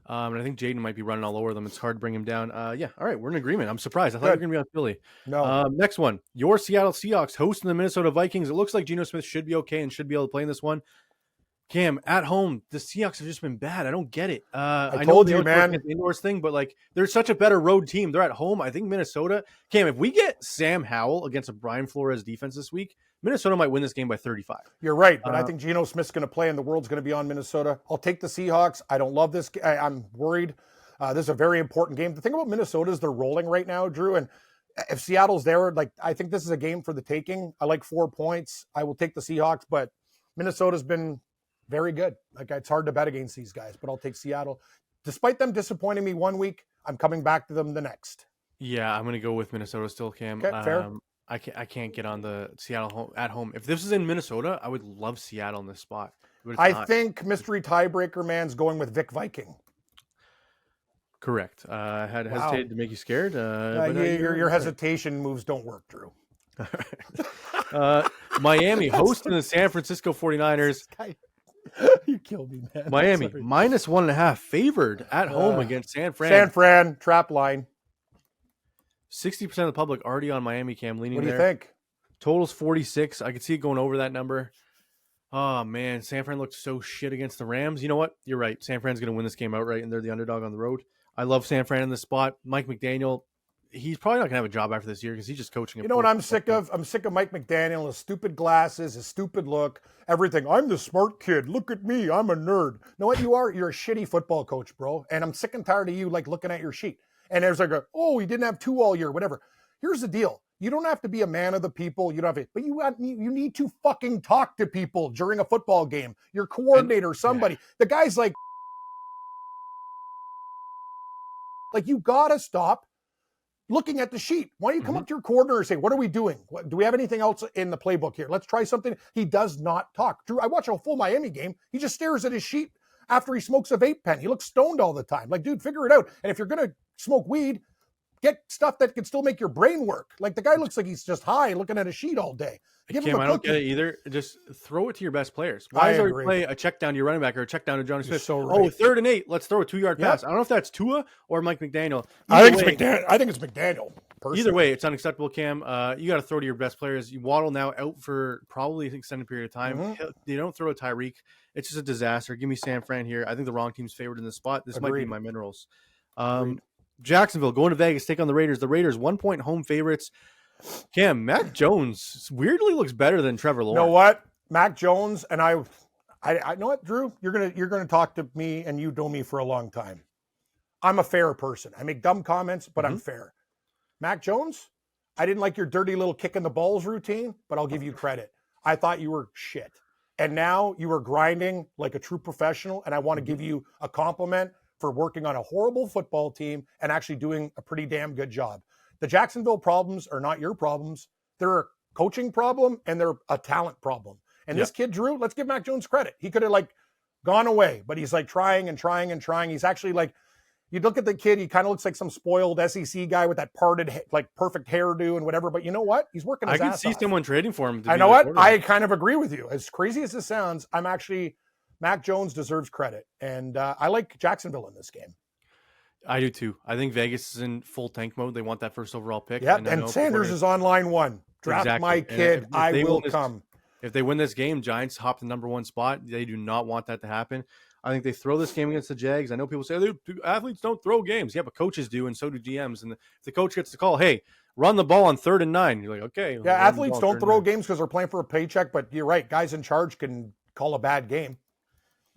And I think Jaden might be running all over them. It's hard to bring him down. Yeah, all right, we're in agreement. I'm surprised. I thought you were going to be on Philly. No. Next one, your Seattle Seahawks hosting the Minnesota Vikings. It looks like Geno Smith should be okay and should be able to play in this one. Cam, at home, the Seahawks have just been bad. I don't get it. I told you, man. The indoors thing, but like they're such a better road team. They're at home. I think Minnesota. Cam, if we get Sam Howell against a Brian Flores defense this week, Minnesota might win this game by 35. You're right, but I think Geno Smith's going to play and the world's going to be on Minnesota. I'll take the Seahawks. I don't love this. I'm worried. This is a very important game. The thing about Minnesota is they're rolling right now, Drew, and if Seattle's there, like I think this is a game for the taking. I like 4 points. I will take the Seahawks, but Minnesota's been very good. Like it's hard to bet against these guys, but I'll take Seattle. Despite them disappointing me one week, I'm coming back to them the next. Yeah, I'm going to go with Minnesota still, Cam. Okay, fair. I can't get on the Seattle at home. If this was in Minnesota, I would love Seattle in this spot. I think mystery tiebreaker man's going with Vic Viking. Correct. I had hesitated to make you scared. Your hesitation moves don't work, Drew. Miami hosting the San Francisco 49ers. You killed me, man. Miami minus 1.5 favored at home against San Fran. San Fran trap line. 60% of the public already on Miami, Cam, leaning there. What do you think? Total's 46. I could see it going over that number. Oh, man. San Fran looked so shit against the Rams. You know what? You're right. San Fran's going to win this game outright, and they're the underdog on the road. I love San Fran in this spot. Mike McDaniel, he's probably not going to have a job after this year because he's just coaching. You know what I'm sick of? I'm sick of Mike McDaniel, his stupid glasses, his stupid look, everything. I'm the smart kid. Look at me. I'm a nerd. You know what you are? You're a shitty football coach, bro. And I'm sick and tired of you like looking at your sheet. And there's like, he didn't have 2 all year, whatever. Here's the deal. You don't have to be a man of the people. You don't have to, but you need to fucking talk to people during a football game. Your coordinator, somebody. Yeah. The guy's like you gotta stop looking at the sheet. Why don't you come up to your coordinator and say, what are we doing? Do we have anything else in the playbook here? Let's try something. He does not talk. Drew, I watch a full Miami game. He just stares at his sheet after he smokes a vape pen. He looks stoned all the time. Like, dude, figure it out. And if you're going to smoke weed, get stuff that can still make your brain work. Like, the guy looks like he's just high looking at a sheet all day. Give him a I don't get it either. Just throw it to your best players. Why is there play a check down to your running back or a check down to Johnny Smith? So right. 3rd and 8. Let's throw a 2-yard pass. I don't know if that's Tua or Mike McDaniel. I think it's McDaniel. Personally. Either way, it's unacceptable, Cam. You got to throw to your best players. You Waddle now out for probably an extended period of time. They don't throw a Tyreek. It's just a disaster. Give me San Fran here. I think the wrong team's favored in this spot. This might be my minerals. Jacksonville going to Vegas, take on the Raiders. The Raiders 1-point home favorites. Cam, Mac Jones weirdly looks better than Trevor Lawrence. You know what? Mac Jones and I know what, Drew? You're gonna talk to me and you know me for a long time. I'm a fair person. I make dumb comments, but I'm fair. Mac Jones, I didn't like your dirty little kick in the balls routine, but I'll give you credit. I thought you were shit. And now you are grinding like a true professional, and I want to give you a compliment for working on a horrible football team and actually doing a pretty damn good job. The Jacksonville problems are not your problems. They're a coaching problem and they're a talent problem. And this kid, Drew, let's give Mac Jones credit. He could have gone away, but he's trying and trying and trying. He's actually you look at the kid, he kind of looks like some spoiled SEC guy with that parted, perfect hairdo and whatever. But you know what? He's working his ass off. I can see someone trading for him. I know what? I kind of agree with you. As crazy as this sounds, Mac Jones deserves credit. And I like Jacksonville in this game. I do too. I think Vegas is in full tank mode. They want that first overall pick. Yeah, and Sanders is on line 1. Draft my kid. If I will come. If they win this game, Giants hop the number 1 spot. They do not want that to happen. I think they throw this game against the Jags. I know people say athletes don't throw games. Yeah, but coaches do, and so do GMs. And if the coach gets the call, hey, run the ball on 3rd and 9. You're like, okay. Yeah, athletes don't throw games because they're playing for a paycheck, but you're right. Guys in charge can call a bad game.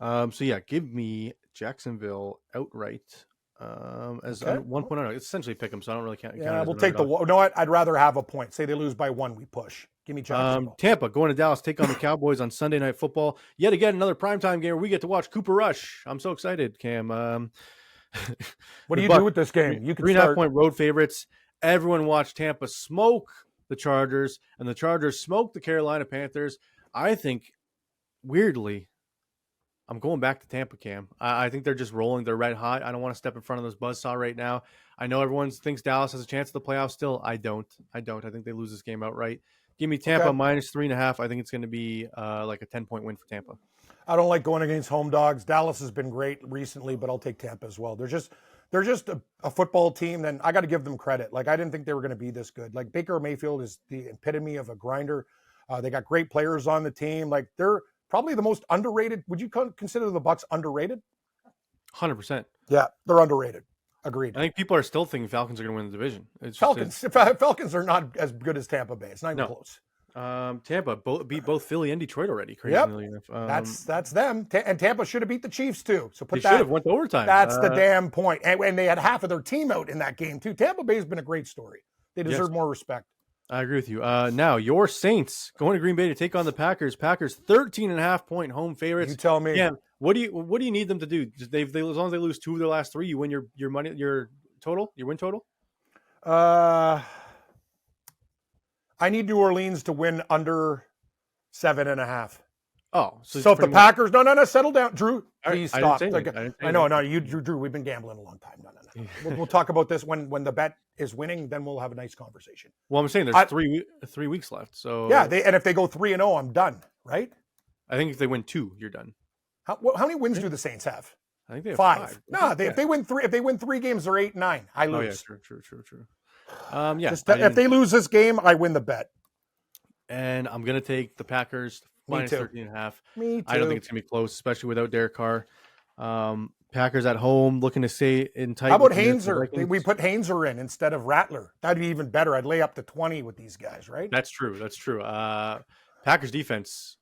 So yeah, give me Jacksonville outright as 1.0. It's essentially pick 'em, so I don't really count. Yeah, we'll take you know what? I'd rather have a point. Say they lose by 1, we push. Give me Jacksonville. Tampa going to Dallas, take on the Cowboys on Sunday Night Football. Yet again, another primetime game where we get to watch Cooper Rush. I'm so excited, Cam. What do you do with this game? You can 3.5 point road favorites. Everyone watched Tampa smoke the Chargers, and the Chargers smoked the Carolina Panthers. I think, weirdly, I'm going back to Tampa, Cam. I think they're just rolling. They're red hot. I don't want to step in front of this buzzsaw right now. I know everyone thinks Dallas has a chance at the playoffs still. I don't. I think they lose this game outright. Give me Tampa minus 3.5. I think it's going to be like a 10-point win for Tampa. I don't like going against home dogs. Dallas has been great recently, but I'll take Tampa as well. They're just a football team, and I got to give them credit. Like, I didn't think they were going to be this good. Like, Baker Mayfield is the epitome of a grinder. They got great players on the team. Like, they're probably the most underrated. Would you consider the Bucs underrated? 100%. Yeah, they're underrated. Agreed. I think people are still thinking Falcons are going to win the division. Falcons are not as good as Tampa Bay. It's not even close. Tampa beat both Philly and Detroit already. Crazily enough. That's them. And Tampa should have beat the Chiefs too. So should have went to overtime. That's the damn point. And they had half of their team out in that game too. Tampa Bay has been a great story. They deserve more respect. I agree with you. Now your Saints going to Green Bay to take on the Packers. Packers 13.5 point home favorites. You tell me. Yeah. What do you need them to do? They as long as they lose 2 of their last 3, you win your money, your win total. I need New Orleans to win under 7.5. Oh, so if the Packers, no, settle down, Drew. Please stop. I know, you, Drew. We've been gambling a long time. No. We'll talk about this when the bet is winning. Then we'll have a nice conversation. Well, I'm saying there's 3 weeks left. So yeah, and if they go 3-0, I'm done. Right? I think if they win 2, you're done. How many wins do the Saints have? I think they have 5. No, if they win 3 games, they're 8-9. I lose. Oh yeah, true. If they lose this game, I win the bet. And I'm gonna take the Packers minus 13.5. Me too. I don't think it's gonna be close, especially without Derek Carr. Packers at home, looking to stay in tight. How about Hainzer? We put Hainzer in instead of Rattler. That'd be even better. I'd lay up to 20 with these guys, right? That's true. Packers defense,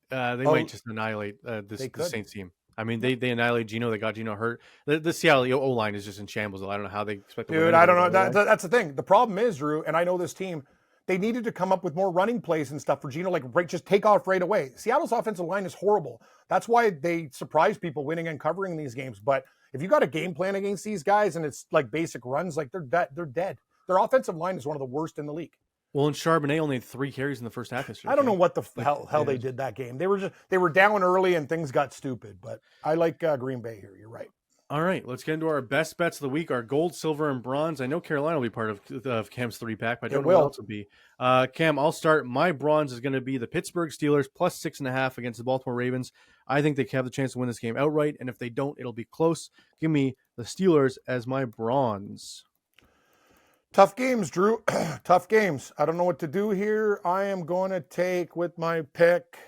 they might just annihilate the Saints team. I mean, they annihilate Geno. They got Geno hurt. The Seattle O-line is just in shambles. I don't know how they expect to win. Dude, I don't know. That's the thing. The problem is, Drew, and I know this team, they needed to come up with more running plays and stuff for Geno, just take off right away. Seattle's offensive line is horrible. That's why they surprise people winning and covering these games. But if you got a game plan against these guys and it's like basic runs, like they're dead. Their offensive line is one of the worst in the league. Well, and Charbonnet only had 3 carries in the first half yesterday. I don't know what the hell they did that game. They were down early and things got stupid. But I like Green Bay here. You're right. All right, let's get into our best bets of the week, our gold, silver, and bronze. I know Carolina will be part of Cam's 3-pack, but I don't know what else will be. Cam, I'll start. My bronze is going to be the Pittsburgh Steelers plus 6.5 against the Baltimore Ravens. I think they have the chance to win this game outright, and if they don't, it'll be close. Give me the Steelers as my bronze. Tough games, Drew. Tough games. I don't know what to do here. I am going to take with my pick.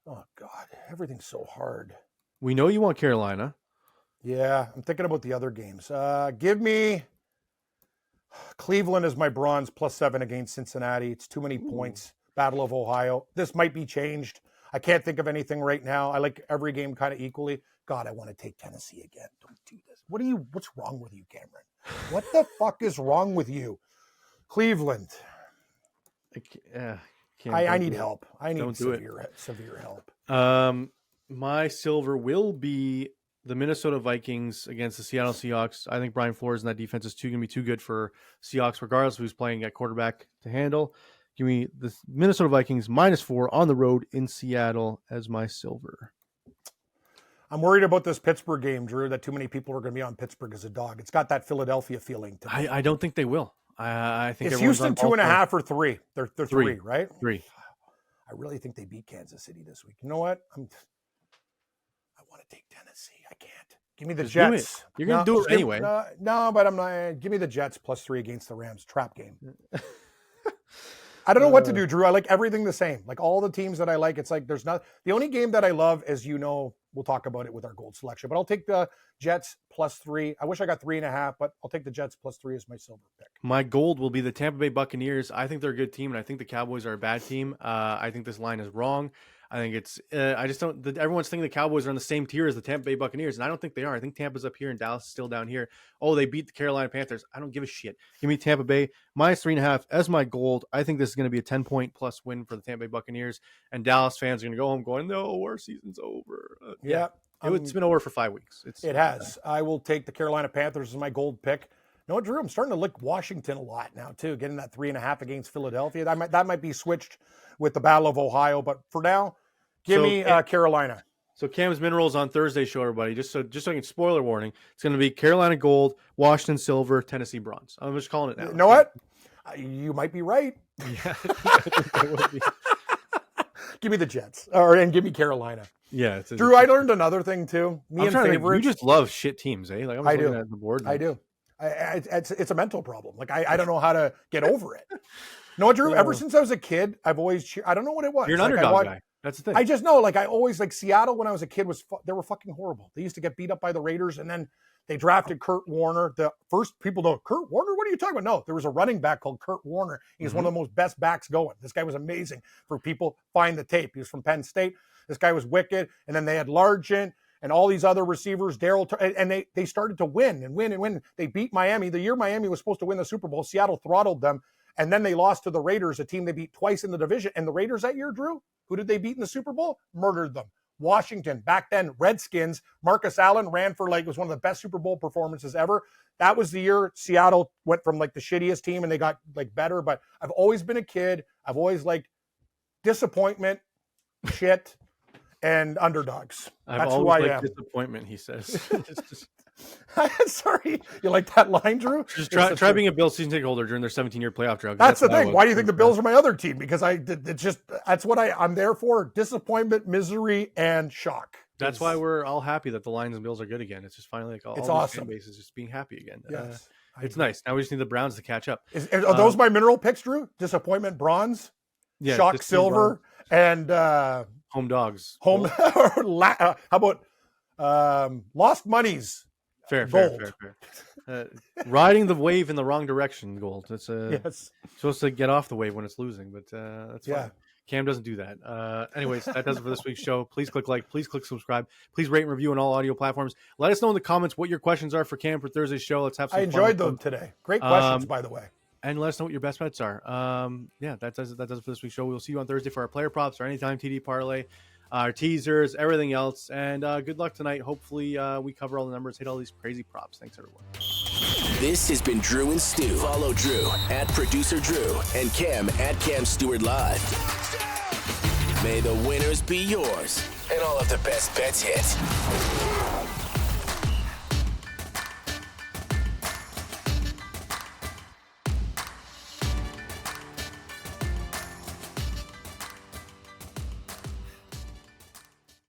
Oh, God. Everything's so hard. We know you want Carolina. Yeah, I'm thinking about the other games. Give me Cleveland as my bronze plus 7 against Cincinnati. It's too many points. Battle of Ohio. This might be changed. I can't think of anything right now. I like every game kind of equally. God, I want to take Tennessee again. Don't do this. What's wrong with you, Cameron? What the fuck is wrong with you? Cleveland. I need help. I need severe help. My silver will be the Minnesota Vikings against the Seattle Seahawks. I think Brian Flores and that defense is going to be too good for Seahawks, regardless of who's playing at quarterback to handle. Give me the Minnesota Vikings minus 4 on the road in Seattle as my silver. I'm worried about this Pittsburgh game, Drew, that too many people are going to be on Pittsburgh as a dog. It's got that Philadelphia feeling to me. I don't think they will. I think it's Houston 2.5 or 3. They're 3, right? 3. I really think they beat Kansas City this week. You know what? I want to take Tennessee. I can't. Give me the Jets. You're going to do it anyway. No, but I'm not. Give me the Jets plus 3 against the Rams. Trap game. I don't know what to do, Drew. I like everything the same. Like all the teams that I like, it's like there's not. The only game that I love, as you know, we'll talk about it with our gold selection. But I'll take the Jets +3. I wish I got 3.5, but I'll take the Jets +3 as my silver pick. My gold will be the Tampa Bay Buccaneers. I think they're a good team, and I think the Cowboys are a bad team. I think this line is wrong. I think it's I just don't. Everyone's thinking the Cowboys are on the same tier as the Tampa Bay Buccaneers, and I don't think they are. I think Tampa's up here and Dallas is still down here. Oh, they beat the Carolina Panthers. I don't give a shit. Give me Tampa Bay -3.5 as my gold. I think this is going to be a 10-point plus win for the Tampa Bay Buccaneers, and Dallas fans are going to go home going, "No, our season's over." It's been over for 5 weeks. It has. I will take the Carolina Panthers as my gold pick. No, Drew, I'm starting to look Washington a lot now too. Getting that 3.5 against Philadelphia. That might be switched with the Battle of Ohio, but for now. Give me Carolina. So Cam's Minerals on Thursday show, everybody. Just so I can spoiler warning. It's going to be Carolina Gold, Washington Silver, Tennessee Bronze. I'm just calling it now. You know what? You might be right. Yeah. Give me the Jets, and give me Carolina. Yeah, Drew. I learned another thing too. Me and favorites. You just love shit teams, eh? Like I'm just looking at the board. I do. It's a mental problem. Like I don't know how to get over it. No, Drew. Yeah. Ever since I was a kid, I've always cheered. I don't know what it was. You're an underdog guy. That's the thing. I just know, like I always like Seattle when I was a kid they were fucking horrible. They used to get beat up by the Raiders, and then they drafted Kurt Warner. The first people know Kurt Warner. What are you talking about? No, there was a running back called Kurt Warner. He's one of the most best backs going. This guy was amazing. For people find the tape. He was from Penn State. This guy was wicked. And then they had Largent and all these other receivers, and they started to win and win and win. They beat Miami. The year Miami was supposed to win the Super Bowl, Seattle throttled them. And then they lost to the Raiders, a team they beat twice in the division. And the Raiders that year, Drew, who did they beat in the Super Bowl? Murdered them. Washington, back then, Redskins. Marcus Allen ran for it was one of the best Super Bowl performances ever. That was the year Seattle went from the shittiest team and they got better. But I've always been a kid. I've always liked disappointment, shit, and underdogs. That's who I am. Disappointment, he says. Sorry, you like that line, Drew? Just try being a Bills season ticket holder during their 17-year playoff drought. That's the thing. Why do you think the Bills are my other team? Because that's what I'm there for: disappointment, misery, and shock. That's why we're all happy that the Lions and Bills are good again. It's just finally all awesome. Fan bases just being happy again. Yes, it's nice. Now we just need the Browns to catch up. Are those my mineral picks, Drew? Disappointment, bronze, shock, silver, and home dogs. How about lost monies? Fair. Riding the wave in the wrong direction, gold. It's supposed to get off the wave when it's losing, but that's fine. Cam doesn't do that. Anyways, that does it for this week's show. Please click like, please click subscribe, please rate and review on all audio platforms. Let us know in the comments what your questions are for Cam for Thursday's show. Let's have some fun. I enjoyed them today. Great questions, by the way. And let us know what your best bets are. That does it for this week's show. We'll see you on Thursday for our player props, our anytime TD parlay, our teasers, everything else. And good luck tonight. Hopefully we cover all the numbers, hit all these crazy props. Thanks, everyone. This has been Drew and Stu. Follow Drew at Producer Drew and Cam at Cam Stewart Live. May the winners be yours and all of the best bets hit.